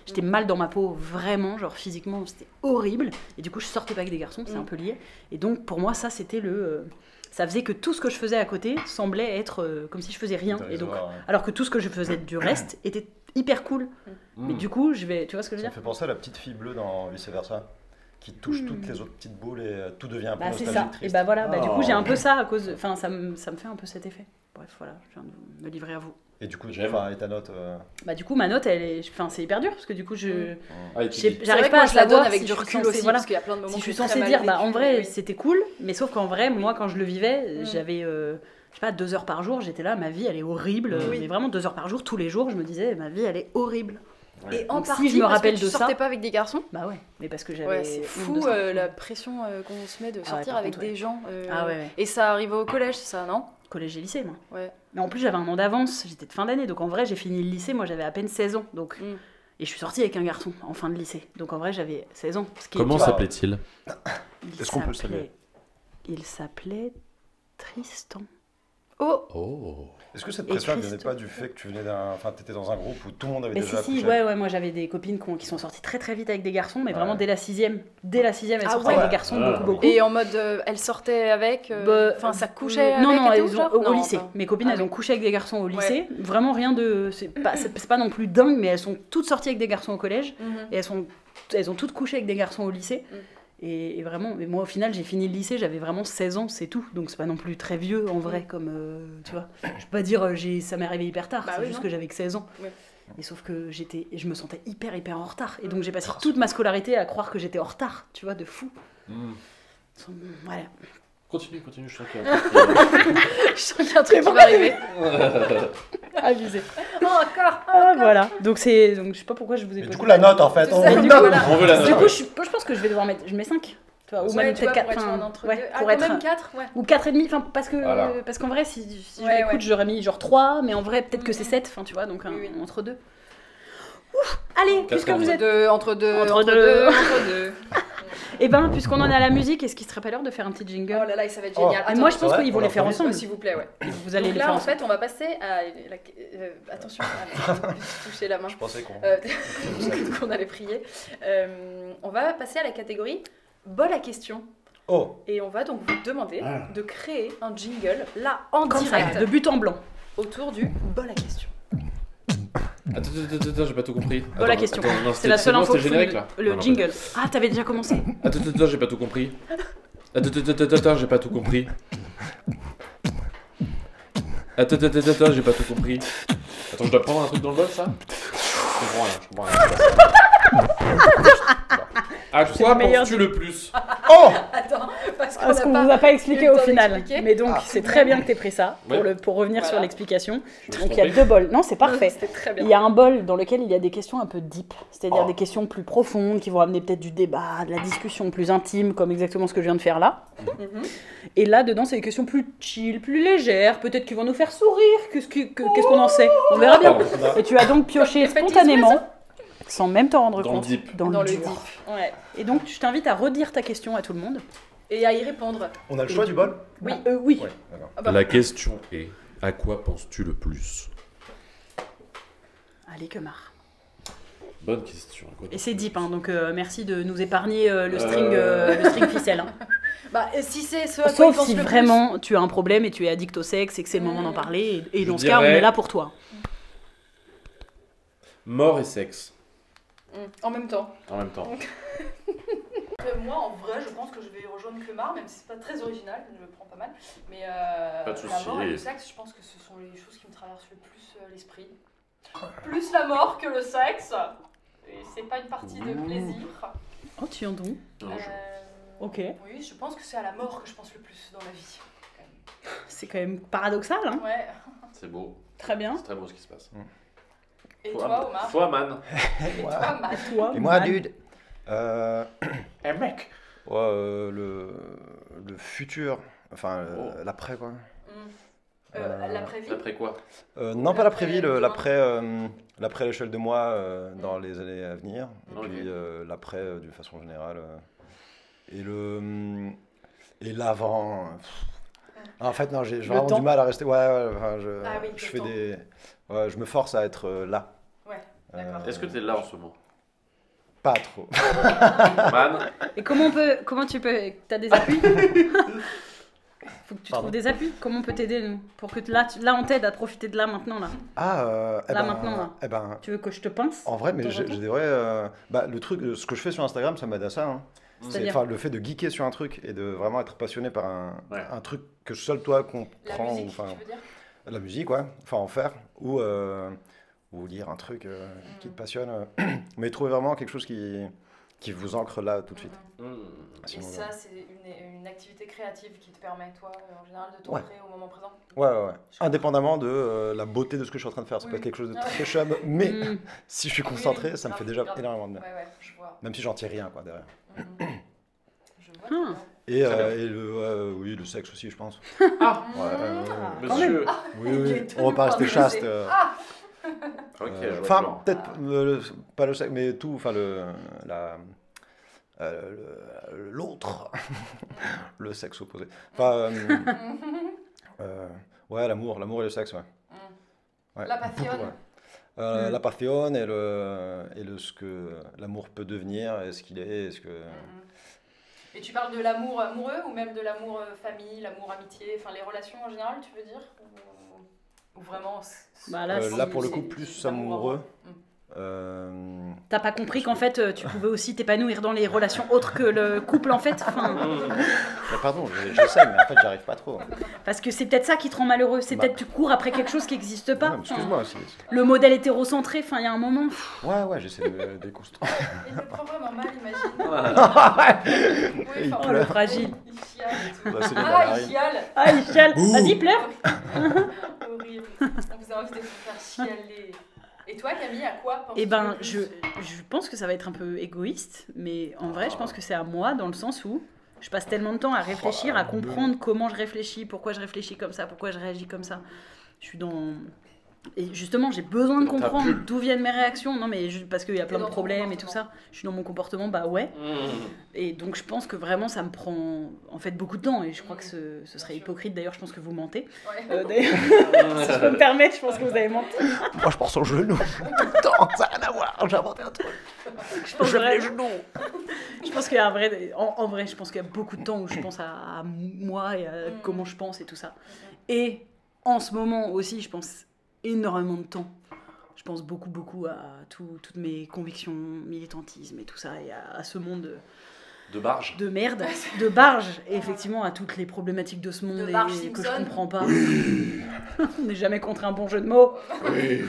j'étais mal dans ma peau, vraiment, genre physiquement, c'était horrible. Et du coup, je sortais pas avec des garçons, c'est Mm. un peu lié. Et donc, pour moi, ça c'était ça faisait que tout ce que je faisais à côté semblait être comme si je faisais rien. Et donc, alors que tout ce que je faisais du reste était hyper cool. Mais du coup, tu vois ce que je veux Ça me dire? fait penser à la petite fille bleue dans Vice Versa, qui touche toutes les autres petites boules et tout devient un peu Bah, c'est nostalgique, ça. Et triste. bah voilà, du coup, Oh. j'ai un peu ça à cause. Enfin, ça me fait un peu cet effet. Bref, voilà, je viens de me livrer à vous. Et du coup, J'aime. enfin, et ta note Bah, du coup, ma note, c'est hyper dur parce que du coup, Ah, et J'ai- puis, J'arrive C'est vrai que pas moi, à je la donne savoir avec si du je suis recul censée- aussi, voilà. parce qu'il y a plein de moments Si je suis que j'ai très censée mal dire, bah vécu, en vrai, oui. c'était cool, mais sauf qu'en vrai, moi, quand je le vivais, Mm. j'avais, je sais pas, 2 heures par jour, j'étais là, ma vie, elle est horrible. Oui. Mais vraiment, 2 heures par jour, tous les jours, je me disais, ma vie, elle est horrible. ouais. Et en Donc, si partie je me parce rappelle que tu de ça- sortais pas avec des garçons. Bah ouais, mais parce que j'avais. Ouais, c'est honte fou de ça. la pression qu'on se met de Ah ouais, sortir par avec contre, ouais. des gens. Ah ouais. Et ça arrive au collège, c'est ça, non? Collège et lycée, moi. Ouais. Mais en plus, j'avais un an d'avance, j'étais de fin d'année, donc en vrai, j'ai fini le lycée, moi, j'avais à peine 16 ans. Donc... Mm. Et je suis sortie avec un garçon en fin de lycée. Donc en vrai, j'avais 16 ans. Ce qui est- Comment tu vois, s'appelait-il? il Est-ce qu'on peut le s'appelait- saluer? Il s'appelait Tristan. Oh Oh. Est-ce que cette Et pression ne triste. venait pas du fait que tu venais enfin, t'étais dans un groupe où tout le monde avait Mais déjà si, couché ouais, moi j'avais des copines qui sont sorties très très vite avec des garçons, mais vraiment Ouais. dès la sixième. Dès la sixième, elles Ah sortaient ouais. avec des garçons, Ah. beaucoup. Et en mode, elle sortait avec. Bah, Enfin, ça couchait non, avec. non, et tout, elles ont, genre au Non, lycée. enfin. Mes copines, Ah elles oui. ont couché avec des garçons au lycée. Vraiment rien de. C'est pas non plus dingue, mais elles sont toutes sorties avec des garçons au collège. Mhm. Et elles ont toutes couché avec des garçons au lycée. Mm. Et vraiment, mais moi au final, j'ai fini le lycée, j'avais vraiment 16 ans, c'est tout. Donc c'est pas non plus très vieux en vrai, comme. Tu vois. Je peux pas dire ça m'est arrivé hyper tard, Bah c'est oui, juste non. que j'avais que 16 ans. Ouais. Et sauf que je me sentais hyper en retard. Et donc j'ai passé toute ma scolarité à croire que j'étais en retard, tu vois, de fou. Voilà. Continue, je sens qu'il y a un truc Je sens qu'il y a un truc qui va arriver. Abusé. Oh, encore Ah, voilà. Donc je sais pas pourquoi je vous ai Mais posé du coup, la note en fait. Tu on sais, veut du une coup, note. voilà. On veut la Du note. coup, je pense que je vais devoir mettre. Je mets 5. Tu vois, ou Ouais, même tu vois, peut-être pour 4. être un entre Ouais, deux. Ah, pour quand être. même 4, ouais. Ou 4,5. Enfin, Voilà. parce qu'en vrai, si je Ouais, l'écoute, ouais. j'aurais mis genre 3, mais en vrai, peut-être que c'est 7. Enfin, tu vois, donc Oui, oui. entre deux. Ouf. Allez, puisque Quatre vous et êtes. Entre deux. Entre deux. Entre deux. Eh ben, puisqu'on en est à la musique, est-ce qu'il serait pas l'heure de faire un petit jingle? Oh là là, ça va être Oh. génial. Et moi, je Attends, pense ouais, qu'ils vont on les leur faire promet. ensemble. s'il vous plaît, ouais. Vous allez Donc les là, faire en ensemble. fait, on va passer à attention, toucher la main. Je pensais qu'on. Qu'on allait prier. On va passer à la catégorie bol à question. Oh, Et on va donc vous demander Ah. de créer un jingle, là, en Comme ça, direct, de but en blanc. autour du bol à question. Attends, j'ai pas tout compris. Voilà la Attends, question. attends, non, C'est la seule bon, info. c'était générique là. Le Non, non, jingle. Ah, t'avais déjà commencé. Attends, j'ai pas tout compris. Attends, j'ai pas tout compris. Attends, j'ai pas tout compris. Attends, je dois prendre un truc dans le bol, ça? Je comprends rien. À quoi le meilleur penses-tu le plus? oh, Attends, parce qu'on Parce qu'on n'a vous pas... a pas eu expliqué le au temps final. d'expliquer. Mais donc, Ah. c'est très bien que t'aies pris ça Ouais. pour revenir sur Voilà. l'explication. Je me Donc, suis il y a trompé. 2 bols. Non, c'est parfait. C'était très bien. Il y a un bol dans lequel il y a des questions un peu deep, c'est-à-dire Oh. des questions plus profondes qui vont amener peut-être du débat, de la discussion plus intime, comme exactement ce que je viens de faire là. Mhm. Et là, dedans, c'est des questions plus chill, plus légères, peut-être qui vont nous faire sourire. Qu'est-ce qu'on en sait? On verra bien. Pardon. Et tu as donc pioché Comme les spontanément, sans même t'en rendre Dans le compte, deep. dans Dans le le dur. deep. Ouais. Et donc, je t'invite à redire ta question à tout le monde. Et à y répondre. on a le choix du bol? Oui. Oui. Ouais, d'accord. Ah bah, La question est, à quoi penses-tu le plus? Allez, que marre. Bonne question. à quoi Et c'est penses-tu deep, le hein, donc merci de nous épargner le string ficelle. Hein. Bah, si c'est ce à quoi ils Sauf pensent si le plus. vraiment tu as un problème et tu es addict au sexe et que c'est le moment d'en parler. Et Je dans ce cas, on dirais- est là pour toi. Mort et sexe, En même temps. en même temps. Moi, en vrai, je pense que je vais rejoindre Clemar, même si c'est pas très original, je le prends pas mal. Mais Pas de la souci. mort et le sexe, je pense que ce sont les choses qui me traversent le plus l'esprit. Plus la mort que le sexe. Et c'est pas une partie de plaisir. Oh, tu en donc. Non, je- Ok. Oui, je pense que c'est à la mort que je pense le plus dans la vie. C'est quand même paradoxal, hein. Ouais. C'est beau. Très bien. C'est très beau ce qui se passe. Et toi, Omar? Toi, man. Et toi, Matt? Toi, Et moi, man. dude Eh mec. ouais, le futur, enfin Oh. l'après quoi. L'après-vie? Après quoi? Non, pas l'après-vie, demain. l'après l'échelle de moi dans les années à venir. Et Ok. puis l'après d'une façon générale. Et l'avant. En fait, non, j'ai vraiment temps. du mal à rester. Ouais, enfin, Ah oui, je le fais temps. ouais, je me force à être là. Ouais, d'accord. Est-ce que t'es là en ce moment? Pas trop. Man. Et comment tu peux. T'as des appuis? Faut que tu Pardon. trouves des appuis. Comment on peut t'aider, nous? Pour que là, on t'aide à profiter de là maintenant, là. Ah, Là, maintenant, là. Eh ben, Tu veux que je te pince? en vrai, mais De temps en temps j'ai des vrais. Le truc, ce que je fais sur Instagram, ça m'aide à ça. Hein. C'est-à-dire Enfin, le fait de geeker sur un truc et de vraiment être passionné par Ouais. un truc que seul toi La comprends. musique, Enfin, tu veux dire? la musique, ouais. Enfin, en faire. Ou lire un truc qui te passionne. Mais trouver vraiment quelque chose qui vous ancre là tout de suite. Mmh. Et Sinon, ça, c'est une activité créative qui te permet, toi, en général, de t'ancrer au moment présent. ouais. Indépendamment de la beauté de ce que je suis en train de faire. Ça peut Oui. être quelque chose de très chum, mais Hmm. si je suis concentré, Oui, ça me grave, fait déjà grave. énormément de bien. Ouais, je vois. Même si j'en tire rien, quoi, derrière. Je vois. Ah. très bien. Et, Très bien. oui, le sexe aussi, je pense. Ah, Ouais, quand monsieur. oui, Il oui, est on va pas rester tenu chaste. Ok, je vois le Enfin, genre. peut-être pas le sexe, mais tout, enfin l'autre, le sexe opposé. Enfin, ouais, l'amour et le sexe, ouais. Ouais, La passion. beaucoup, ouais. La passion et ce que l'amour peut devenir, et ce qu'il est, et ce que. Et tu parles de l'amour amoureux ou même de l'amour famille, l'amour amitié, enfin les relations en général, tu veux dire? Ou vraiment Bah là, Là, si- pour le c'est- coup, plus c'est l'amour amoureux. T'as pas compris qu'en fait, tu pouvais aussi t'épanouir dans les relations autres que le couple, en fait. Enfin, Mais pardon, j'essaie, mais en fait, j'arrive pas trop. parce que c'est peut-être ça qui te rend malheureux. C'est Bah. peut-être tu cours après quelque chose qui n'existe pas. Ouais, mais excuse-moi. Le modèle hétérocentré, enfin, il y a un moment. Ouais, j'essaie de me déconstruire. Il le prend vraiment mal, imagine. Oui, Il enfin, Oh, le fragile. Il chiale et tout. Bah, c'est les Ah, il ballerines. chiale. Ah, il chiale. Vas-y, pleure. Horrible. On vous a envie de vous faire chialer. Et toi, Camille, à quoi penses-tu Eh ben, le plus? je pense que ça va être un peu égoïste, mais en vrai, je pense que c'est à moi, dans le sens où je passe tellement de temps à réfléchir, à comprendre comment je réfléchis, pourquoi je réfléchis comme ça, pourquoi je réagis comme ça. Je suis dans... Et justement, j'ai besoin de Dans ta comprendre bulle. d'où viennent mes réactions. Non, mais parce qu'il y a plein dans de ton problèmes et tout comportement. ça. Je suis dans mon comportement, bah ouais. Et donc, je pense que vraiment, ça me prend en fait beaucoup de temps. Et je crois que ce serait Bien sûr. hypocrite. D'ailleurs, je pense que vous mentez. Ouais. D'ailleurs, si je peux me permettre, je pense que vous avez menti. Moi, je pense au genou. Attends, ça n'a rien à voir. J'ai inventé un truc. Je pense Je vrai- les genoux. Je pense qu'il y a un vrai, en vrai, je pense qu'il y a beaucoup de temps où je pense à moi et à comment je pense et tout ça. Et en ce moment aussi, je pense énormément de temps. Je pense beaucoup à toutes mes convictions, militantisme et tout ça, et à ce monde De barge. de merde, de barge, et effectivement à toutes les problématiques de ce monde De barge et que je Simpson. comprends pas. On n'est jamais contre un bon jeu de mots. Oui.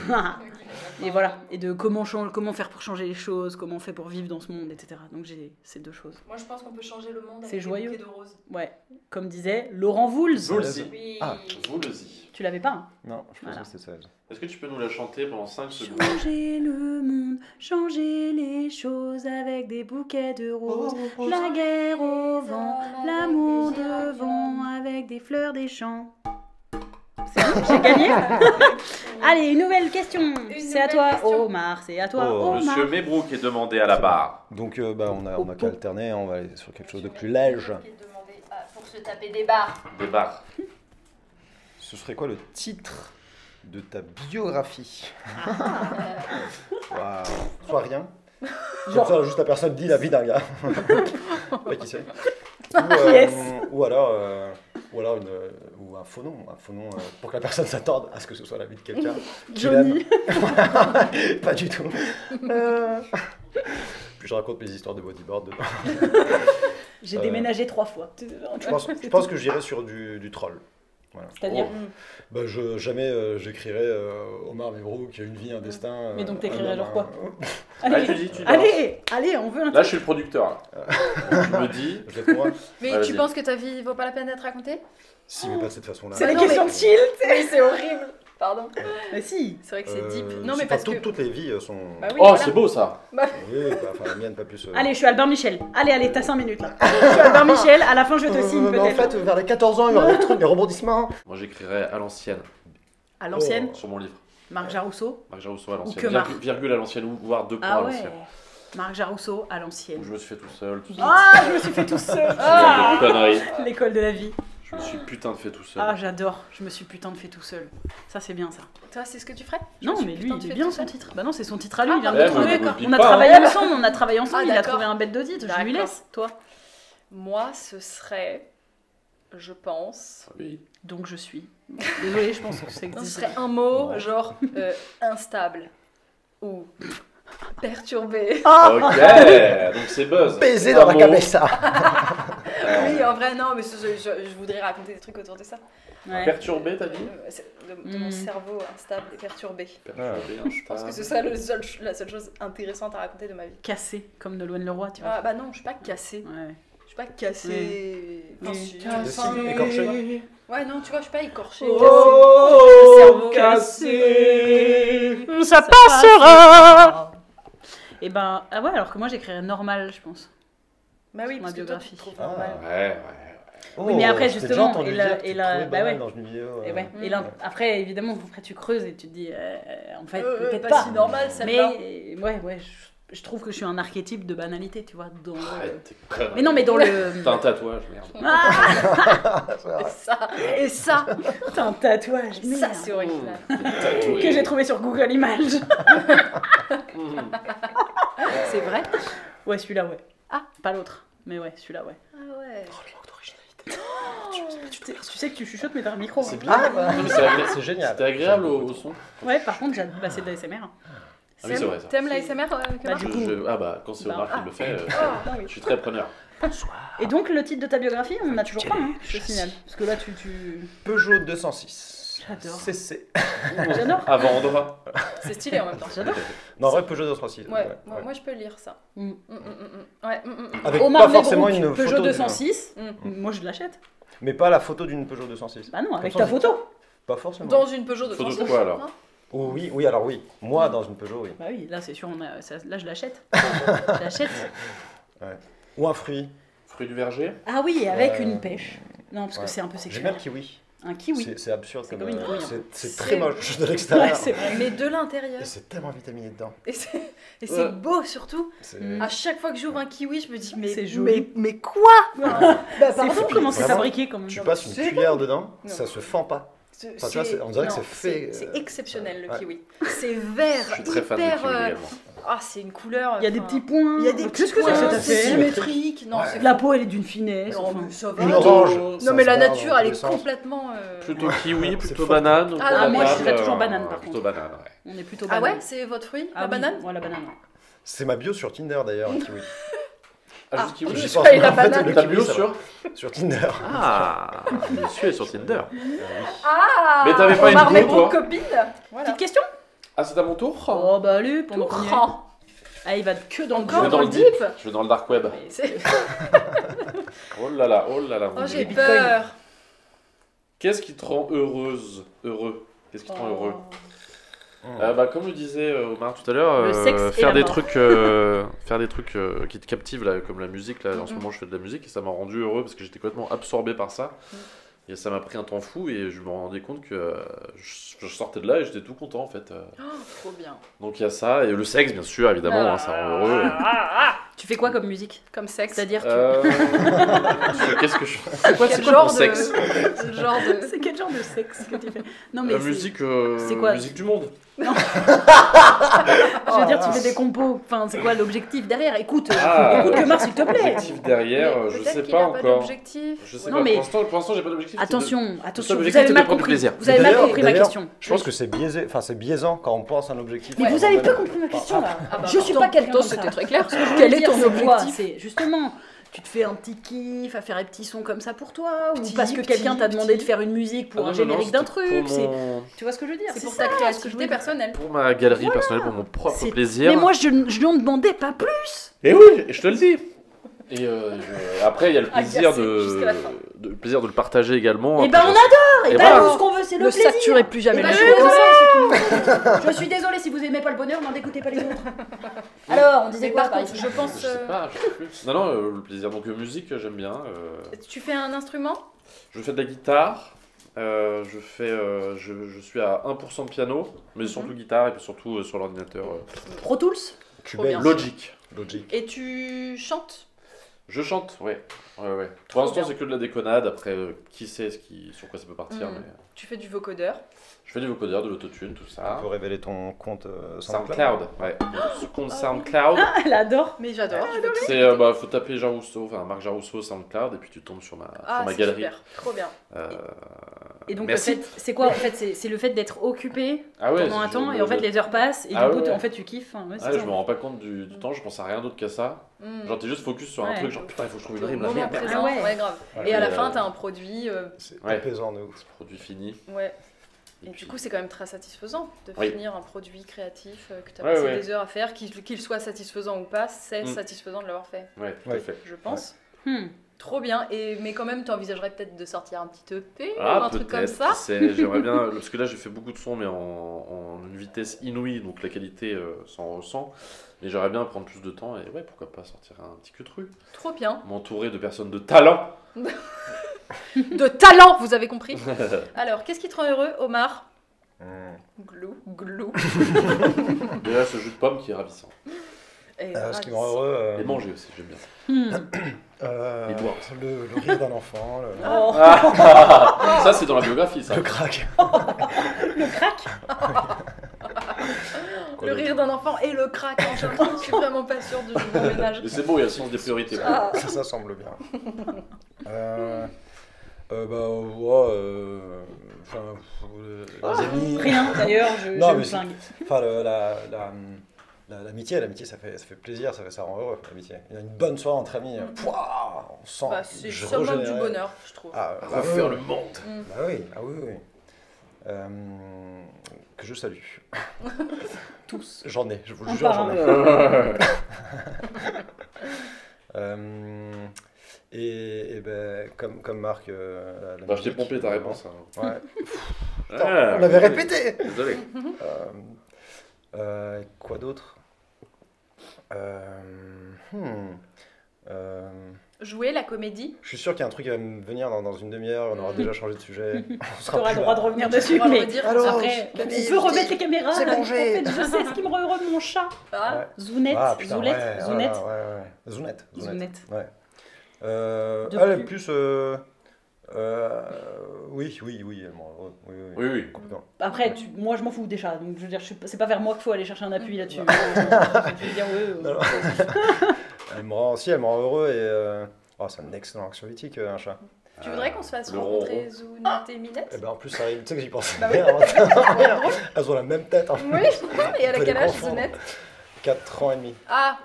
Et voilà, et de comment faire pour changer les choses, comment on fait pour vivre dans ce monde, etc. Donc j'ai ces deux choses. Moi, je pense qu'on peut changer le monde C'est avec des joyeux. bouquets de roses. Ouais, comme disait Laurent Voulz. Voulzy. Oui. Ah. Voulzy. Tu l'avais pas, hein? Non, je pense Voilà. que c'était 16. Est-ce que tu peux nous la chanter pendant 5 secondes? Changer le monde, changer les choses avec des bouquets de roses. La guerre au vent, l'amour devant avec des fleurs des champs. C'est bon, j'ai gagné. Allez, une nouvelle question. C'est à nouvelle toi, question. Omar. C'est à toi, Oh, Omar. Monsieur Mébrook est demandé à la barre. Donc, on a qu'à alterner. On va aller sur quelque chose de plus léger. Qui est demandé pour se taper des barres. Des barres. Ce serait quoi le titre de ta biographie? Waouh. Soit rien. Comme ça, juste la personne dit la vie d'un gars. Ouais, qui sait. Yes. Ou alors ou un faux nom pour que la personne s'attende à ce que ce soit la vie de quelqu'un. qu'il Johnny. aime. Pas du tout. Puis je raconte mes histoires de bodyboard dedans. J'ai déménagé 3 fois. Je pense que j'irai sur du troll. Voilà. C'est-à-dire Jamais j'écrirai Omar Mebrouk qui a une vie, un destin. Mais donc t'écrirais genre quoi Allez, tu dis. Allez, on veut un Là, je suis le producteur. Là. Je me dis. Je vais te voir. Mais Ouais, tu vas-y. penses que ta vie vaut pas la peine d'être racontée? Si, mais pas de cette façon-là. C'est Ah des non, questions mais- de chill, tu sais. Oui, c'est horrible. Pardon. Mais si. C'est vrai que c'est deep. Euh, Non, mais c'est parce pas que. toutes les vies sont. Bah oui, Oh, voilà. c'est beau ça. Oui, enfin la mienne, pas plus. Allez, je suis Albert Michel. Allez, t'as 5 minutes là. Je suis Albert Michel, à la fin je te signe mais en peut-être. fait, vers les 14 ans, il y aura des trucs, des rebondissements. Moi, j'écrirais à l'ancienne À l'ancienne, sur mon livre. Marc Jarousseau. Marc Jarousseau à que l'ancienne. Marc. Virgule à l'ancienne, ou voire 2 points à Ah ouais. l'ancienne. Marc Jarousseau à Où l'ancienne. je me suis fait tout seul. Tout seul. Ah, je me suis fait tout seul. Ah. De conneries. L'école de la vie. Je me suis putain de fait tout seul. Ah, j'adore. Je me suis putain de fait tout seul. Ça, c'est bien ça. Toi, c'est ce que tu ferais? Non, Je me mais suis lui, putain de il est fait bien tout son seul. titre. Bah non, c'est son titre à lui. Ah, Il vient de ouais, le trouver. mais d'accord. On a pas, travaillé hein. ensemble. On a travaillé ensemble. Ah, Il a d'accord. trouvé un bête d'audit. Je lui D'accord. laisse. Toi. Moi, ce serait. Je pense. Oui. Donc je suis. Désolée, je pense que c'est Ce serait un mot, genre instable. Ou perturbé. Ok, donc c'est buzz. Baiser dans la Un mot. cabessa. Oui, en vrai, non, mais je voudrais raconter des trucs autour de ça. Ouais. Perturbé, t'as dit De mon cerveau instable et perturbé. Perturbé, Je pense que ce serait la seule chose intéressante à raconter de ma vie. Cassé, comme Nolwenn Leroy, tu vois. Ah bah non, je suis pas cassée. Ouais. Je suis pas cassée. Enfin, Oui. si, Cassée. enfin, Écorchée. Ouais, non, tu vois, je suis pas écorchée. Oh, cassé. Ça passera. Et ben, ah ouais, alors que moi j'écrirais normal, je pense. Bah oui, Ma parce que toi, biographie. tu te trouves Ah. normal. Ouais. Oui, mais après, j'ai justement, déjà entendu et la- dire que et tu te la- trouvais bah banal ouais. dans une vidéo. Et ouais. Et là, après, évidemment, après tu creuses et tu te dis, en fait, Pas peut-être pas. si normal, celle-là. Mais ouais, je trouve que je suis un archétype de banalité, tu vois. Dans le... Arrête, t'es connerie. Mais non, mais dans le. T'as un tatouage, merde. Ah, Et ça, t'as un tatouage, ça merde. c'est original. Tatoué. Que j'ai trouvé sur Google Images. C'est vrai? Ouais, celui-là, ouais. Ah. Pas l'autre. Mais ouais, celui-là, ouais. Ah ouais. Tu sais que tu chuchotes, mais t'as un micro. C'est hein. bien. Ah, bah, Non, mais c'est agréable. c'est génial. C'était agréable au son. Ouais, par contre, c'est de l'ASMR. Ah oui, c'est vrai ça. T'aimes l'ASMR, Bah, Kemar? du coup. Ah bah, quand c'est Omar qui le fait, Ah, je suis très preneur. Et donc, le titre de ta biographie, on n'a toujours pas, hein, je te signale. Parce que là, tu... Peugeot 206. J'adore. CC. J'adore. À vendre. C'est stylé en même temps. J'adore. Non, en vrai, Peugeot 206. Ouais, moi je peux lire ça. Mm. Ouais. Avec Omar pas forcément Mebrouk, une Peugeot photo. 206. Mm. Moi, je l'achète. Mais pas la photo d'une Peugeot 206. Bah non, avec ça, ta je- photo. Pas forcément. Dans une Peugeot de Photo de 206. quoi, alors? Hein? Oh, oui, alors oui. Moi, dans une Peugeot, oui. Bah oui, là, c'est sûr, là, je l'achète. Je l'achète. Ou un fruit. Fruit du verger. Ah oui, avec Ouais. une pêche. Non, parce que Ouais. c'est un peu J'aime sexuel. bien le kiwi. Un kiwi. C'est absurde C'est comme. comme une couille, c'est C'est- très moche de Ouais, l'extérieur. c'est vrai. Mais de l'intérieur. Et c'est tellement vitaminé dedans. Et c'est Ouais. beau surtout. C'est- Mm. À chaque fois que j'ouvre un kiwi, je me dis C'est joli. mais quoi? Bah, C'est pardon, fou comment c'est Vraiment, fabriqué comme Tu passes une C'est cuillère dedans, Non. ça se fend pas. Enfin, tu vois, on dirait que c'est fait, C'est exceptionnel le ouais. kiwi. C'est vert, Je suis très fan de hyper. kiwi également. Ah, c'est une couleur. Il y a des enfin, petits points. Il y a des petits Qu'est-ce que c'est que points, cette c'est affaire symétrique. Non, c'est La peau, elle est d'une finesse. Non, enfin. mais ça va. Une Plutôt- orange. Non, ça mais se la barre nature, dans elle tous est les sens. complètement. Plutôt kiwi, plutôt fort. banane. Ah, autour de moi, la je dirais table, toujours banane, par Plutôt banane, ouais. On est plutôt Ah banane. ouais, c'est votre fruit, Ah la oui, banane? Ouais, la banane. Ouais. C'est ma bio sur Tinder d'ailleurs, le kiwi. Ah, juste kiwi. je J'y sais pense pas, il a en fait, banane. le T'as kiwi, bio ça va. sur Tinder. Ah, monsieur est sur Tinder. Ah Mais t'avais pas une Omar go, Mebrouk, toi copine. Voilà. Petite question. Ah, c'est à mon tour. Oh bah allez, pendant qu'on y est. Courant. Ah, il va que dans le Encore Je vais dur. dans le le deep. deep. Je vais dans le dark web. Mais c'est- Oh là là, oh là là. mon Oh, Dieu. j'ai bitcoins. peur. Qu'est-ce qui te rend heureuse? Heureux. Qu'est-ce qui te rend heureux? Oh. Bah, comme le disait Omar tout à l'heure, Le sexe et faire la des mort. trucs, faire des trucs qui te captivent, là, comme la musique. Là, en ce moment, je fais de la musique et ça m'a rendu heureux parce que j'étais complètement absorbé par ça. Et ça m'a pris un temps fou et je me rendais compte que je sortais de là et j'étais tout content en fait. Oh, trop bien. Donc il y a ça et le sexe, bien sûr, évidemment, hein, ça rend heureux. Tu fais quoi comme musique? Comme sexe. C'est-à-dire Qu'est-ce que je fais? C'est quoi Quel c'est quoi genre ton de... sexe? Quel genre de... C'est quel genre de sexe que tu fais? Non, mais La musique, c'est quoi? musique du monde. Je veux dire, tu fais des compos. Enfin, c'est quoi l'objectif derrière? Écoute que Mars, s'il te plaît. L'objectif derrière, je Peut-être sais qu'il pas a pas encore. d'objectif. Je sais Non, pas. mais- Pour l'instant, j'ai pas d'objectif. Attention, seul vous objectif, avez c'est mal de prendre du compris. plaisir. Vous avez mal D'ailleurs- compris ma d'ailleurs, question. Je pense que c'est biaisé, enfin c'est biaisant quand on pense à un objectif. Mais vous avez pas compris ma question là. Ah bah, Je suis pourtant- pas quelqu'un pourtant, comme ça. c'était très clair. Ce que je voulais Quel est dire, ton c'est quoi? objectif? C'est justement, tu te fais un petit kiff à faire des petits sons comme ça pour toi, ou Petit, parce que petit, quelqu'un t'a demandé de petit. faire une musique pour Ah un non, non, générique d'un c'était truc. pour mon- Tu vois ce que je veux dire? C'est pour ça, ta ce que je créativité voulais dire. personnelle. Pour ma galerie personnelle, pour mon propre C'est- plaisir. Mais moi, je lui en demandais pas plus. Et oui, je te le dis. Et après, il y a le plaisir Agacé jusqu'à la fin. le plaisir de le partager également. Et ben on Après, adore. Et Et ben voilà. tout ce qu'on veut, c'est le Ne plaisir. saturez plus jamais Eh ben, les je choses. suis désolée, je suis désolée si vous aimez pas le bonheur, n'en dégoûtez pas les autres. Alors, on disait Mais quoi par par contre, exemple je pense. Je sais pas, je sais plus. Non, le plaisir. Donc, musique, j'aime bien. Tu fais un instrument? Je fais de la guitare. Je suis à 1% de piano, mais surtout guitare et puis surtout sur l'ordinateur. Pro Tools? Trop bien. Logic. Logic. Et tu chantes? Je chante, ouais. Pour l'instant, bien. c'est que de la déconnade. Après, qui sait sur quoi ça peut partir. Mhm. Mais... Tu fais du vocodeur? Je fais du vocodeur, de l'autotune, tout Tu ça. peux révéler ton compte SoundCloud, ouais. Ce compte SoundCloud, Elle adore. Mais j'adore. je veux tout. c'est faut taper Jarousseau, enfin Marc Jarousseau SoundCloud et puis tu tombes sur ma Ah, c'est galerie. super. Trop bien. Et donc Merci. le fait, c'est quoi en fait? C'est le fait d'être occupé Ah ouais, pendant un je- temps et en fait les heures passent et Ah du coup ouais. en fait tu kiffes. Hein, ouais, c'est Ah, ça. je me rends pas compte du temps, je pense à rien d'autre qu'à ça. Mm. Genre t'es juste focus sur un Ouais. truc, genre putain il faut que je trouve une Au rime là, moment merde. présent, Ah ouais. ouais, grave. Ouais, Et à la mais, fin, t'as un produit. C'est Ouais. apaisant de ouf. Produit fini. Ouais. Et puis- du coup, c'est quand même très satisfaisant de Oui. finir un produit créatif que tu as Ouais, passé ouais. des heures à faire, qu'il soit satisfaisant ou pas, c'est Mm. satisfaisant de l'avoir fait, Ouais, tout à Ouais. fait. je pense. Hmm. Trop bien. Mais quand même, tu envisagerais peut-être de sortir un petit EP ou Ah, un truc comme peut-être, ça. qui sait, j'aimerais bien, parce que là j'ai fait beaucoup de sons mais en une vitesse inouïe, donc la qualité s'en ressent. Mais j'aimerais bien prendre plus de temps et ouais, pourquoi pas sortir un petit queutru. Trop bien. M'entourer de personnes de talent. De talent, vous avez compris. Alors, qu'est-ce qui te rend heureux, Omar? Glou, glou. Déjà ce jus de pomme qui est ravissant. Et Ce qui me rend heureux, Et manger aussi, j'aime bien. euh, Et boire. le rire d'un enfant, Oh. Ça c'est dans la biographie ça. le crack. Le crack. le rire d'un enfant et le crack en chantant. Je suis vraiment pas sûre du ménage. Mais c'est beau, il y a le sens des priorités. Ah. Ça semble bien. Les amis. Rien d'ailleurs, je Non, me mais c'est- flingue. Enfin, l'amitié, ça fait plaisir, ça rend heureux, l'amitié. Il y a une bonne soirée entre amis, pouah, on sent. Bah, c'est le je summum du régénérais. bonheur, je trouve. Ah, bah, Refaire oui, le monde. Mm. Bah oui, ah oui, oui. Que je salue. Tous. J'en ai, je vous le Un jure, par j'en un. ai. Et ben, comme Marc, la Bah, je t'ai musique, pompé ta réponse. Hein. Ouais. Ah, On l'avait oui. répété. Désolé. Quoi d'autre Jouer la comédie. Je suis sûr qu'il y a un truc qui va me venir dans une demi-heure, on aura déjà changé de sujet. On Tu sera auras plus le droit là. de revenir Tu dessus, pourras le mais redire. Alors, après, Camille, on peut remettre les caméras. c'est En mangé. fait, je sais ce qui me rend heureux de mon chat. Ah, Ouais. Zounette, Ah, putain, Zoulette, ouais, Zounette. ouais. Zounette. Zounette. Ouais. De Elle plus. plus. Oui, elle m'en heureux. Oui. Oui, oui. Complètement. Après, moi je m'en fous des chats, donc je veux dire, c'est pas vers moi qu'il faut aller chercher un appui là-dessus. Je veux dire, Non, non. Elle me rend heureux et. C'est un excellent anxiolytique, un chat. tu voudrais qu'on se fasse Le rencontrer Zounette et Minette? Et ben en plus, ça arrive, tu sais que j'y pensais. Bah oui. Elles ont la même tête. Hein. Oui, et elle a On peut quel les âge, confondre. Zounette? 4 ans et demi. Ah,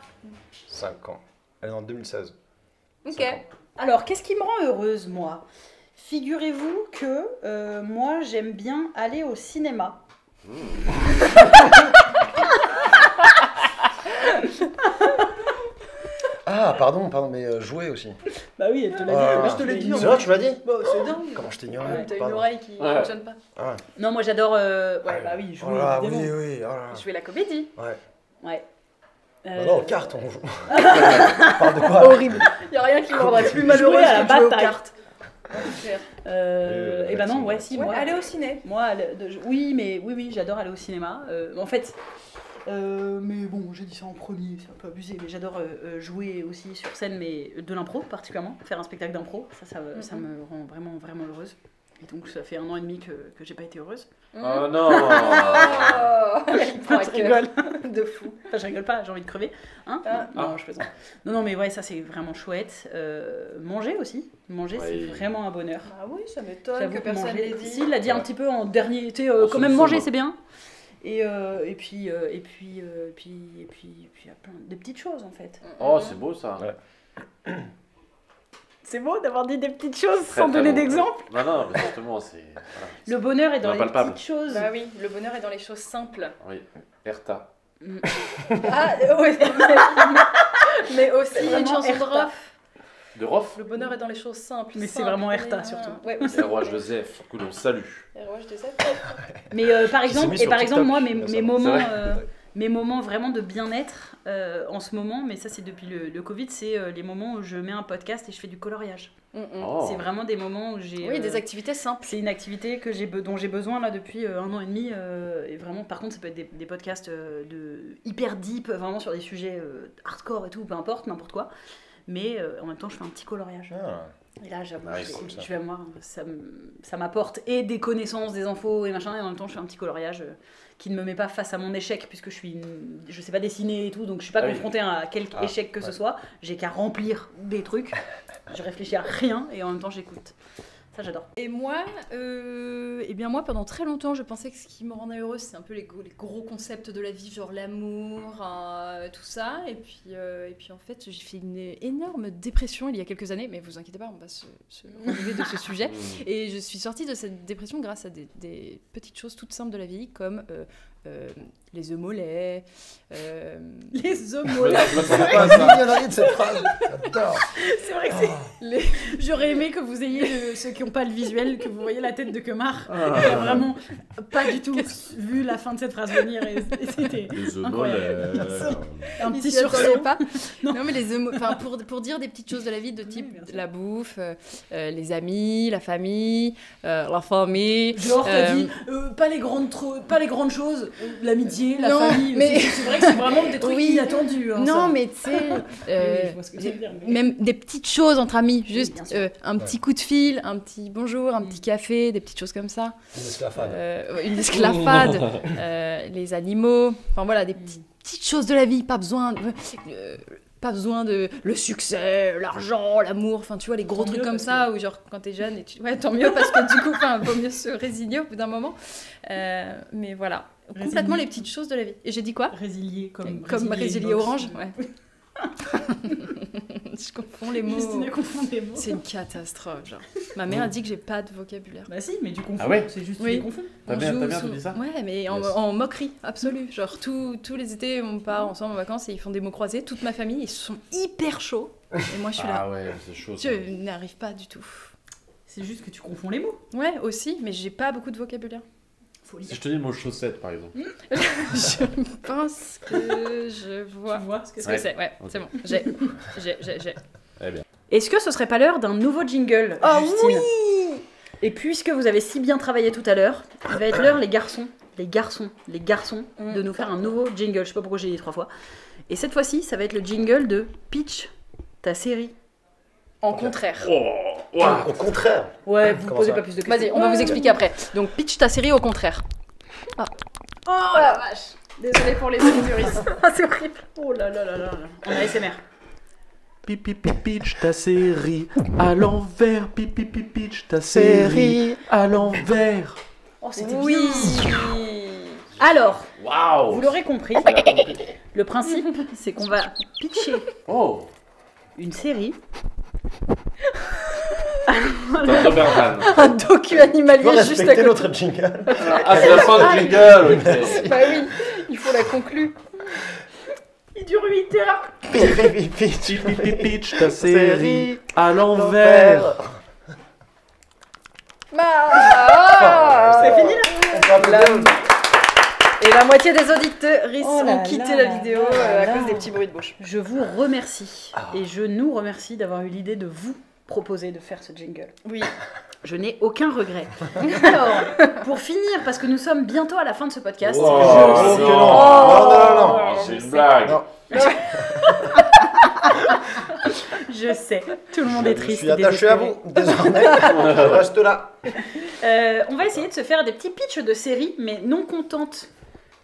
5 ans. Elle est en 2016. ok. 5 ans. Alors, qu'est-ce qui me rend heureuse, moi? Figurez-vous que moi, j'aime bien aller au cinéma. Ah, pardon, mais jouer aussi. Bah oui, elle te l'a Ah. dit. Je te l'ai dit, C'est vrai, tu m'as dit Bah, c'est dingue. Comment je t'ignorais T'as une pardon. oreille qui Ouais. fonctionne pas. Ah, Non, moi j'adore. Ouais, bah oui, jouer, oh là, évidemment. oui, oh là. Jouer la comédie. Ouais. Ouais. Bah non, aux cartes, on joue. On parle de quoi Horrible. Y a rien qui me rendrait plus malheureuse Jouer à la que de jouer aux bataille. cartes. Enfer. Et bah non, ouais, si, Ouais, moi. aller au ciné. Moi, oui, j'adore aller au cinéma. En fait, mais bon, j'ai dit ça en premier, c'est un peu abusé, mais j'adore jouer aussi sur scène, mais de l'impro particulièrement, faire un spectacle d'impro, ça me rend vraiment, vraiment heureuse. Et donc ça fait 1 an et demi que j'ai pas été heureuse. Oh non. Je rigole. De fou. Enfin, je rigole pas, j'ai envie de crever. Hein non, je plaisante. Non, mais ouais, ça c'est vraiment chouette. Manger aussi. Manger, c'est vraiment un bonheur. Ah oui, ça m'étonne J'avoue que personne manger- l'ait dit. Si, il l'a dit un petit peu en dernier. Tu sais, On quand se même le manger, somme. c'est bien. Et puis, il y a plein de petites choses en fait. Oh, c'est beau ça. Ouais. C'est beau d'avoir dit des petites choses Très, sans très donner beau. d'exemple. Non, mais justement, c'est. Voilà. Le bonheur est dans les Impalpable. petites choses. Bah oui, le bonheur est dans les choses simples. Oui, Erta. Ah, oui. Mais aussi C'est une vraiment chanson de Erta. Rof. De Rof. Le bonheur est dans les choses simples. Mais c'est simples, vraiment et Erta, voilà. surtout. Ouais, Et le roi de Zef, que l'on salue. Et le roi de Zef. Mais par Qui s'est exemple, mis sur TikTok, moi, récemment. mes moments, C'est mes moments vraiment de bien-être en ce moment, mais ça c'est depuis le Covid, c'est les moments où je mets un podcast et je fais du coloriage. Oh. C'est vraiment des moments où j'ai. Oui, des activités simples. C'est une activité dont j'ai besoin là depuis 1 an et demi. Et vraiment, par contre, ça peut être des podcasts de hyper deep, vraiment sur des sujets hardcore et tout, peu importe, n'importe quoi. Mais en même temps, je fais un petit coloriage. Ah. Et là, j'avoue, Ah, je cool, vais- je vais voir, ça m'apporte et des connaissances, des infos et machin, et en même temps, je fais un petit coloriage qui ne me met pas face à mon échec, puisque je sais pas dessiner et tout, donc je suis pas Ah oui. confrontée à quelque échec que ce soit. J'ai qu'à remplir des trucs. Je réfléchis à rien et en même temps, j'écoute. Ça, j'adore. Et moi, eh bien moi, pendant très longtemps, je pensais que ce qui me rendait heureuse, c'est un peu les gros concepts de la vie, genre l'amour, tout ça. Et puis en fait, j'ai fait une énorme dépression il y a quelques années, mais vous inquiétez pas, on va se relever de ce sujet. Et je suis sortie de cette dépression grâce à des petites choses toutes simples de la vie, comme les œufs mollets. Les œufs Je mollets. m'attendais Ah, pas à ça. mignonnerie de cette phrase. J'adore. C'est vrai que j'aurais aimé que vous ayez, ceux qui n'ont pas le visuel, que vous voyez la tête de Kemar. Il a vraiment pas du tout vu la fin de cette phrase venir et c'était Les œufs incroyable. mollets. un Il petit s'y attendait sursaut. pas. Non, mais les enfin pour dire des petites choses de la vie de type bien sûr. la bouffe, les amis, la famille, la famille. Genre, t'as dit pas les grandes choses, l'amitié, la Non, famille. mais- C'est vrai que c'est vraiment des trucs Oui. inattendus. Hein, Non, ça. mais tu sais, Oui, je vois ce que tu veux dire, mais- même des petites choses entre amis, juste bien sûr. un petit coup de fil, un petit bonjour, un petit café, des petites choses comme ça. Une esclafade. Une esclafade, les animaux, enfin voilà, des petites choses de la vie, pas besoin de le succès, l'argent, l'amour, enfin tu vois les gros Tant trucs mieux, comme parce ça où genre quand t'es jeune et ouais tant mieux parce que du coup enfin vaut mieux se résigner au bout d'un moment. Mais voilà, complètement Résigner. les petites choses de la vie. Et j'ai dit quoi? Résilier comme Résilier box. orange, ouais. Je confonds les mots. Christine confond des mots. C'est une catastrophe, genre. Ma mère a dit que j'ai pas de vocabulaire. Bah si, mais du confonds. Ah ouais C'est juste Oui. tu les confonds. Ta mère te dit ça? Ouais, mais en, Yes. en moquerie absolue. Genre, tous les étés, on part ensemble en vacances et ils font des mots croisés. Toute ma famille, ils sont hyper chauds. Et moi, je suis là. Ah ouais, c'est chaud ça. Je n'arrive pas du tout. C'est juste que tu confonds les mots. Ouais, aussi, mais j'ai pas beaucoup de vocabulaire. Faut lire. Si je te dis le mot chaussette par exemple. Je pense que je vois Tu vois ce que ce c'est. que c'est. Ouais, Ok. c'est bon. J'ai. Eh bien. Est-ce que ce serait pas l'heure d'un nouveau jingle, Oh Justine oui! Et puisque vous avez si bien travaillé tout à l'heure, il va être l'heure, les garçons, de nous faire un nouveau jingle. Je sais pas pourquoi j'ai dit 3 fois. Et cette fois-ci, ça va être le jingle de Pitch, ta série. En contraire. Oh, ouah. Au contraire. Ouais, vous Comment posez ça pas plus de questions. Vas-y, on va vous expliquer après. Donc, pitch ta série au contraire. Oh la vache! Désolée pour les auditeuristes. Ah, c'est horrible! Oh là là là là là. On a ASMR. Pipi pitch ta série à l'envers. Pipi pitch ta série à l'envers. Oh, c'était Oui. bien! Alors, vous Waouh. l'aurez compris, le principe, c'est qu'on va pitcher Oh. une série. Dr. Bergman. Un docu Tu animalier dois juste à respecter côté. notre jingle. Ah, c'est la fin du jingle. ok. Bah oui, il faut la conclure. Il dure 8 heures! Pipi pitch ta série à l'envers. C'est fini là? Et la moitié des auditeurs Oh là ont quitté là la vidéo là à là. cause des petits bruits de bouche. Je vous remercie et je nous remercie d'avoir eu l'idée de vous proposer de faire ce jingle. Oui. Je n'ai aucun regret. Alors, pour finir, parce que nous sommes bientôt à la fin de ce podcast, Oh, Oh, que non. Non, non, non, non. C'est une blague. Non. Je sais, tout le monde est triste. Je suis attaché à vous, désormais. Je reste là. On va essayer de se faire des petits pitchs de séries, mais non contentes.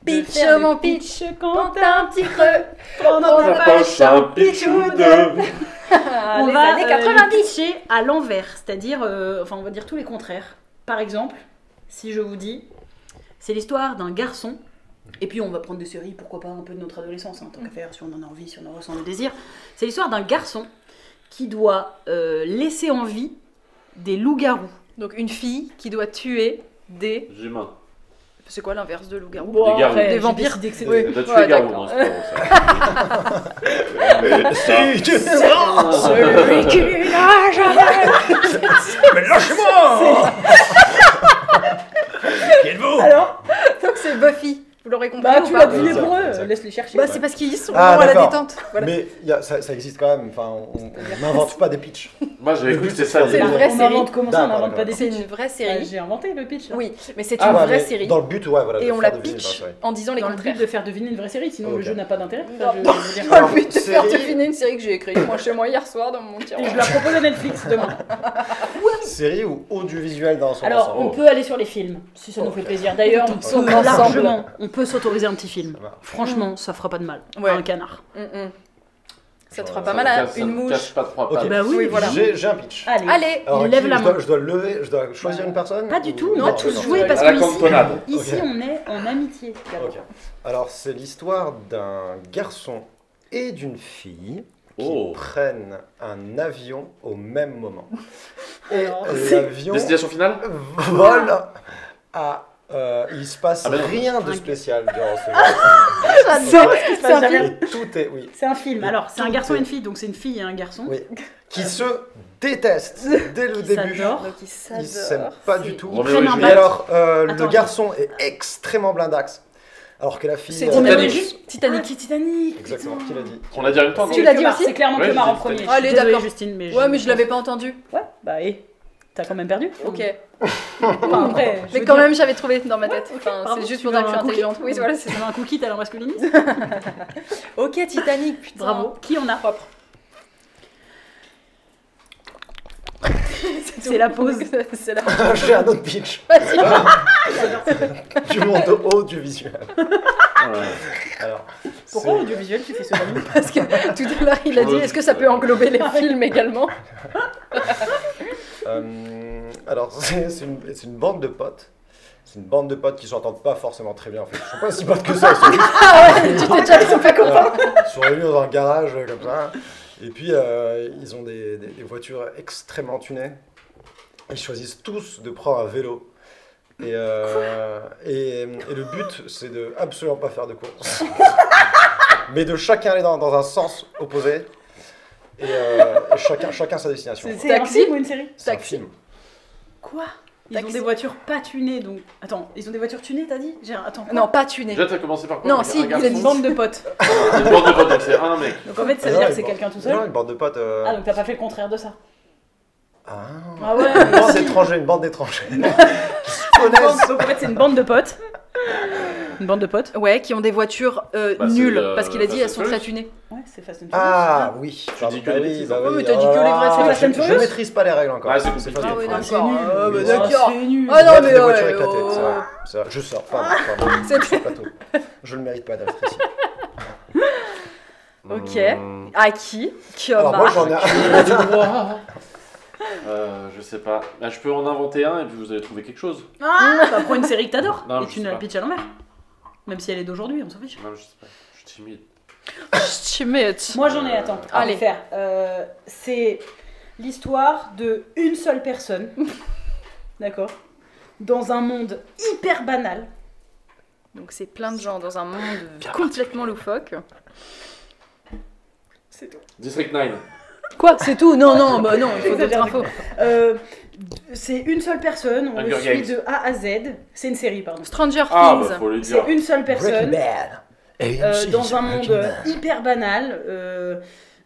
Pitch, De faire mon des pitch, quand t'as un petit creux. pendant On ta approche un pitch ou deux. On Les va années 90. pitcher à l'envers, c'est-à-dire, on va dire tous les contraires. Par exemple, si je vous dis, c'est l'histoire d'un garçon, et puis on va prendre des séries, pourquoi pas un peu de notre adolescence, tant qu'à faire, si on en a envie, si on en ressent le désir. C'est l'histoire d'un garçon qui doit laisser en vie des loups-garous. Donc une fille qui doit tuer des... Humain. C'est quoi l'inverse de loup-garou? Des garous. après, Des j'ai vampires. décidé que c'était- Oui. Elle a tué Ouais, Garou, d'accord. non, c'est pas bon, ça. Si tu Celui qui n'a jamais... Mais lâchez-moi. Qui êtes-vous? Alors, Donc c'est Buffy, vous l'aurez compris bah ou tu pas l'as deviné Ça, pour eux, ça. laisse les chercher. Bah c'est parce qu'ils sont Ah, à la d'accord. détente. Voilà. Mais ça existe quand même. Enfin, on n'invente pas des pitchs. Moi, j'avais cru que c'était ça. C'est l'idée. une vraie on série. invente comment ça, on D'accord, invente pas des C'est pitchs. une vraie Bah, série. j'ai inventé le pitch. Là. Oui, mais c'est Ah, une ouais, vraie mais série. Dans le but, ouais, voilà. Et de on faire la deviner une pitch vraie série. en disant les Dans le contraires. but de faire deviner une vraie série, sinon le Ok. jeu n'a pas d'intérêt. Dans- Enfin, je veux dire. Dans Alors, le but de faire série- deviner une série que j'ai écrite moi chez moi hier soir dans mon Et tiroir. je la propose à Netflix demain. Série ou audiovisuel dans son Alors, ensemble. on peut aller sur les films, si ça nous fait plaisir. D'ailleurs, on Son peut ensemble. largement, on peut s'autoriser un petit film. Ça marche. Franchement, ça fera pas de mal. Ouais. Un canard. Ça te fera Ça pas mal à Ça une ne mouche. cache pas trois Ok. pattes. Bah oui, Oui, voilà. J'ai un pitch. Allez. Allez, Alors, il lève qui- la je dois- main. Je dois lever, je dois choisir une personne Pas du ou- tout, on Non, va non, tous non, jouer non, parce à la que ici, cantonade. ici, Ok. on est en amitié. d'abord. Ok. Alors, c'est l'histoire d'un garçon et d'une fille qui Oh. prennent un avion au même moment. Et Alors, l'avion Destination finale vole à... il se passe Ah, mais non. rien de spécial durant ce j'adore. C'est un film. Et tout est... Oui. C'est un film. Alors, c'est un Tout garçon et est- une fille, donc c'est une fille et un garçon. Oui. Qui se détestent dès le Qui début. s'adorent. Donc ils Ils s'aiment s'adorent. pas C'est- du tout. Roméo prennent et un Et Juliette. alors, Attends, le garçon est extrêmement blindax. Alors que la fille... C'est Titanic. Titanic. Ah, Titanic. qui Titanic. Exactement, qui l'a dit? On l'a dit en même temps, non Tu l'as dit Clémar, aussi C'est clairement Ouais, Clémar j'ai en dit premier. Titanic. Je suis Allez, désolée, d'accord. Justine, mais Ouais, mais je l'avais pas entendu. Ouais, bah et t'as quand même perdu. Ok. Enfin, après, je Mais veux quand dire, même, j'avais trouvé dans ma tête. Enfin, pardon, c'est juste tu pour dire veux que je suis un cookie intelligente. Oui, voilà, c'est Tu ça. veux un cookie, t'as la masculiniste. Ok, Titanic, putain. Bravo. Qui en a Propre. C'est la pause. C'est la J'ai un autre pitch. Du monde audiovisuel. Alors, Pourquoi c'est- audiovisuel tu fais ce nom Parce que tout à l'heure, il a dit est-ce que ça peut englober les films également? Alors, c'est une bande de potes. C'est une bande de potes qui s'entendent pas forcément très bien en fait. Ils sont pas si potes que ça. C'est juste, Tu t'es déjà, ils sont pas contents. ils sont réunis dans un garage comme ça. Et puis, ils ont des voitures extrêmement tunées. Ils choisissent tous de prendre un vélo. Et le but, c'est de absolument pas faire de course. Mais de chacun aller dans un sens opposé. Et chacun sa destination. C'est un Taxi film ou une série C'est un Taxi. film. Quoi Ils Taxi. ont des voitures pas tunées donc. Attends, ils ont des voitures tunées, t'as dit Attends. quoi Non, pas tuné. Déjà, t'as commencé par quoi Non, un si, garçon C'est une bande de potes. Une bande de potes, donc c'est un mec. Donc en fait, ça veut Non, dire que une c'est bande- quelqu'un tout Non, seul. une bande de potes. Ah, donc t'as pas fait le contraire de ça. Ah. Ah ouais, Une mais bande si. d'étrangers, une bande d'étrangers. Qui se Une bande- connaissent. Donc en fait, c'est une bande de potes. Une bande de potes. Ouais, qui ont des voitures c'est, nulles. Parce qu'il a dit Fast elles sont and très Furious. tunées. Ouais, c'est Fast and Furious. Ah oui. Tu dis que les bêtises. bah Ouais, oui. mais t'as dit que les vrais, c'est Fast and je Furious. maîtrise pas les règles encore. Ouais, c'est Fast compliqué. and Ah oui, Furious. d'accord. nul. Ah, bah, Ah, d'accord. c'est nul. Ah non, Mettre mais des voitures ouais, éclatées, oh. c'est vrai. C'est vrai. Je sors, pardon. C'est- Sur le plateau. Je le mérite pas d'être ici. Ok. Hmm. À qui Alors moi j'en ai un. Je sais pas. Là, je peux en inventer un et puis vous allez trouver quelque chose. Ah, bah prends une série que t'adores. Non, Et je tu sais nous la pas. pitches à l'envers. Même si elle est d'aujourd'hui, on s'en fiche. Non, je sais pas. Je suis timide. Chimette. Moi j'en ai, attends. Allez. Allez faire. C'est l'histoire de une seule personne. D'accord. Dans un monde hyper banal. Donc c'est plein de gens dans un monde complètement loufoque. C'est tout. District 9. Quoi? C'est tout? Non, non, bah non, il faut d'autres Exagère. infos. C'est une seule personne, on le Hunger suit Games. de A à Z. C'est une série, pardon. Stranger Ah, Things. bah faut le dire. C'est une seule Breaking personne Bad. Et une série dans sur un Breaking monde Bad. hyper banal.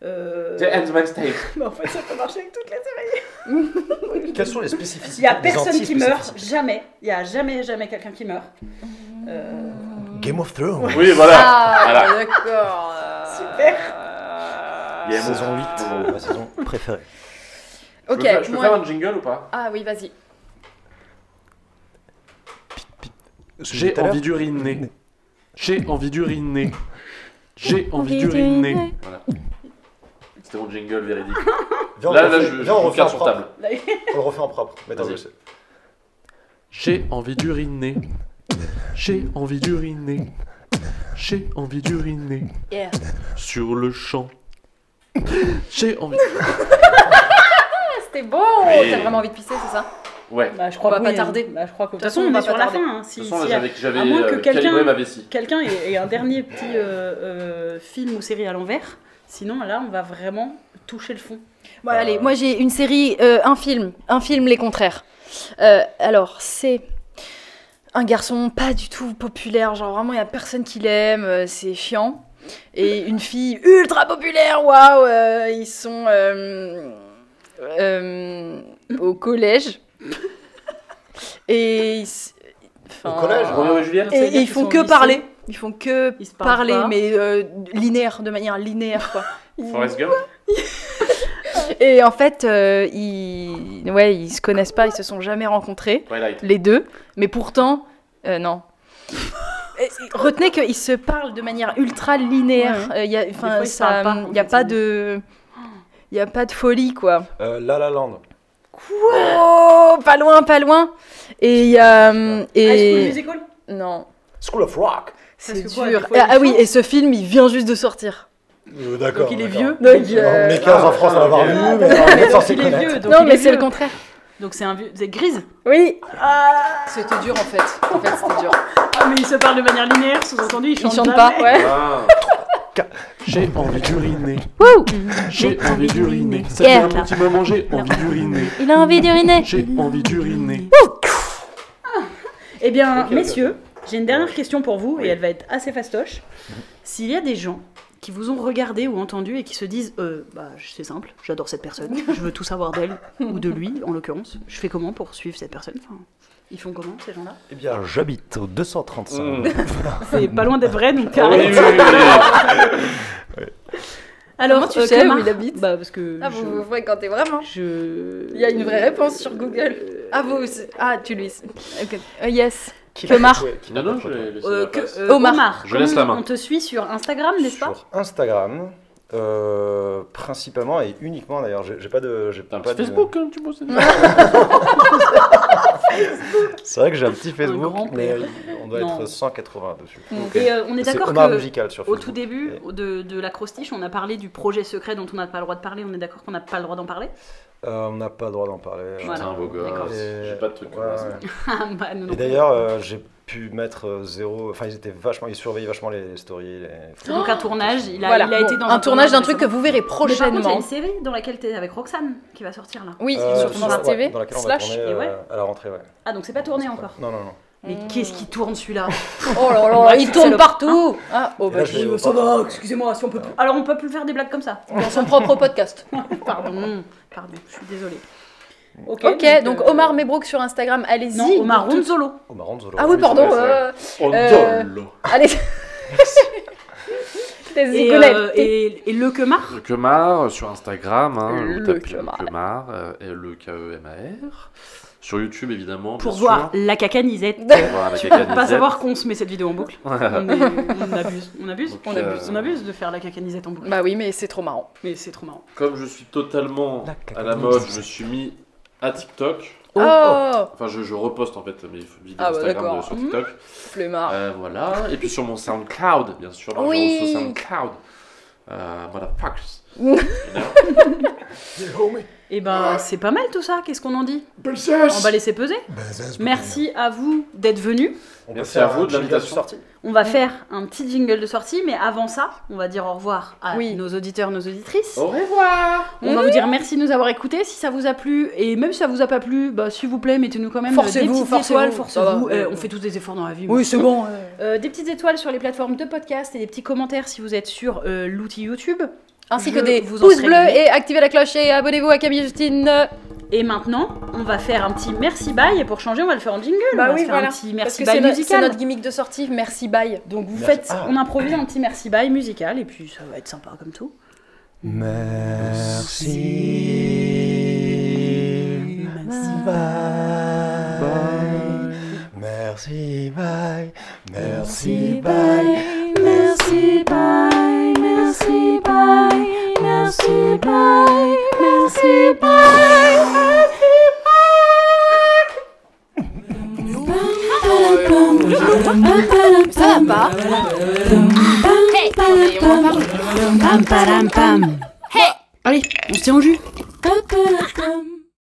The Handmaid's Tale. Mais en fait, ça peut marcher avec toutes les séries. Quelles sont les spécificités Il n'y a des personne qui meurt, anti-spécificités jamais. Il n'y a jamais quelqu'un qui meurt. Game of Thrones. Oui, voilà. Ah, Voilà. d'accord. Super. Il y a Saison 8, ma saison préférée. Ok, Je peux moi- faire un jingle ou pas? Ah oui, vas-y. J'ai envie d'uriner. J'ai envie d'uriner. J'ai envie d'uriner. Voilà. C'était mon jingle véridique. Viens, Là, viens, je on vous refait en garde sur propre. table. On le refait en propre. Mais attends, Vas-y. je sais. J'ai envie d'uriner. J'ai envie d'uriner. J'ai envie d'uriner. Yeah. Sur le champ. J'ai envie. C'était bon. Oui. T'as vraiment envie de pisser, c'est ça? Ouais. Bah, je crois On va que pas oui, tarder. hein. Bah, je crois que de toute façon, façon, on on va est sur pas la tarder. fin. Hein. De Si, toute façon, si là, j'avais à moins que calibré ma vessie. quelqu'un ait un dernier petit film ou série à l'envers, sinon là, on va vraiment toucher le fond. Bon, allez, moi j'ai une série, un film les contraires. Alors, c'est un garçon pas du tout populaire, genre vraiment il y a personne qui l'aime, c'est chiant. Et une fille ultra populaire, waouh, ils sont au collège. Et Au collège, Roméo et Juliette. Ça veut et dire ils qu'ils font sont que au lycée. parler. Ils font que Ils se parlent parler, pas. mais linéaire, de manière linéaire, quoi. Forrest Gump. Et en fait, ils se connaissent pas, ils se sont jamais rencontrés, Twilight. les deux. Mais pourtant, non. Et retenez qu'ils se parlent de manière ultra linéaire. Ouais. Y a, Des fois, ils se parlent pas, en y a fait, pas c'est de, y a pas de folie, quoi. La La Land. Oh, pas loin, pas loin. Et il y a High School et Musical. non, School of Rock. c'est que quoi, dur. des fois, Ah ils oui, chantent. et ce film, il vient juste de sortir. D'accord. Donc il est d'accord. vieux. Donc, On est 15 en France à l'avoir ok. vu, Ah, mais mais on est donc censé il est connaître. vieux. donc non, il mais est c'est le vieux. contraire. Donc c'est un vieux. C'est Grise. Oui. Ah, C'était dur en fait. En fait, c'était dur. mais ils se parlent de manière linéaire, sous-entendu, ils Ils chantent chantent pas, jamais. ouais. Ah. J'ai envie d'uriner. Wouh. J'ai envie d'uriner. Ça Yeah. fait un petit moment, j'ai envie d'uriner. Il a envie d'uriner. J'ai envie d'uriner. Eh bien, Ok, ok. messieurs, j'ai une dernière question pour vous, et elle va être assez fastoche. S'il y a des gens qui vous ont regardé ou entendu et qui se disent bah, c'est simple, j'adore cette personne, je veux tout savoir d'elle, ou de lui, en l'occurrence, je fais comment pour suivre cette personne? Enfin, ils font comment, ces gens-là? Eh bien, j'habite au 235. C'est pas loin d'être vrai, donc Oui, arrête. oui. Alors, Comment tu sais Clément où il habite? Bah, parce que... Ah, vous vous fréquentez vraiment? Il Il y a une vraie réponse sur Google. Ah, tu lui. Ok. Yes. Qui Omar. Non, non, je l'ai laissé la place. Omar. Je laisse la main. On te suit sur Instagram, n'est-ce pas? Sur Instagram, principalement et uniquement d'ailleurs. J'ai pas de. T'as un petit Facebook, hein, tu bosses. C'est vrai que j'ai un petit Facebook, grand mais père. on doit Non. être 180 dessus. Et on est C'est d'accord Omar que Musical sur au Facebook. tout début Et, de l'acrostiche, on a parlé du projet secret dont on n'a pas le droit de parler. On est d'accord qu'on n'a pas le droit d'en parler? on n'a pas le droit d'en parler. Voilà. Putain, beau D'accord. gosse. Et- J'ai pas de truc comme ouais, ça. ouais. Ah, bah, nous non Et plus. d'ailleurs, j'ai pu mettre zéro. Enfin, ils surveillaient vachement les stories. Donc un tournage, il a Voilà. été Bon, dans un tournage d'un truc que récemment. vous verrez Mais par contre, il y a prochainement. une série dans laquelle tu es avec Roxane qui va sortir là. Oui, Sur sur France TV. dans laquelle on va Slash. tourner Et ouais. à la rentrée, ouais. Ah, donc c'est pas tourné encore. Non, non, non. Mais qu'est-ce qui tourne celui-là? Oh là là, Bref, il c'est tourne le- partout. Ah, oh Et bah, là, je vais- Ça va, excusez-moi, si on peut plus. Alors on peut plus faire des blagues comme ça. dans son propre podcast. Pardon, je suis désolée. Ok, donc Omar Mebrook sur Instagram, allez-y. Non, Omar De toute- Ronzolo. Omar Ronzolo. Ah oui, pardon. Ondolo. Allez. Tes Et, égoulettes. et le Kemar. Le Kemar sur Instagram, hein, Le vous tapez Kemar. le Kemar, L-E-K-E-M-A-R. Sur YouTube, évidemment. Pour bien voir sûr. la cacanisette. Pour voir la Tu peux pas cacanisette. savoir qu'on se met cette vidéo en boucle. On abuse. On abuse. Donc, On abuse de faire la cacanisette en boucle. Bah oui, mais c'est trop marrant. Mais c'est trop marrant. Comme je suis totalement La à la cacanisette. mode, je me suis mis à TikTok. Oh, Enfin, je reposte en fait mes vidéos Ah bah, Instagram d'accord. sur TikTok. flemmard. Voilà. Et puis sur mon SoundCloud, bien sûr. Là, Oui. j'ai sur SoundCloud. Motherfuckers. Et ben c'est pas mal tout ça. Qu'est-ce qu'on en dit? On va laisser peser. Merci à vous d'être venus. On peut Merci faire à vous un de jingle l'invitation. sortie. On va faire un petit jingle de sortie, mais avant ça, on va dire au revoir à Oui. nos auditeurs, nos auditrices. Au revoir. On va vous dire merci de nous avoir écoutés. Si ça vous a plu, et même si ça vous a pas plu, bah s'il vous plaît, mettez-nous quand même Forcez-vous, des petites forcez-vous. étoiles. Ça va. Forcez-vous. On fait tous des efforts dans la vie. Oui, c'est bon. Des petites étoiles sur les plateformes de podcast et des petits commentaires si vous êtes sur l'outil YouTube. Ainsi Je que des vous en pouces serai bleus gré. et activez la cloche et abonnez-vous à Camille et Justine. Et maintenant, on va faire un petit merci bye. Et pour changer, on va le faire en jingle. on va se faire un petit Parce merci que bye c'est musical. notre gimmick de sortie. Merci, bye. Donc vous Merci. faites, Ah. on improvise un petit merci bye musical et puis ça va être sympa comme tout. Merci. Merci, bye. Merci, bye. Merci, bye. Merci, bye. Merci, bye. Merci, bye. Ça va pas? Allez, on se tient au jus.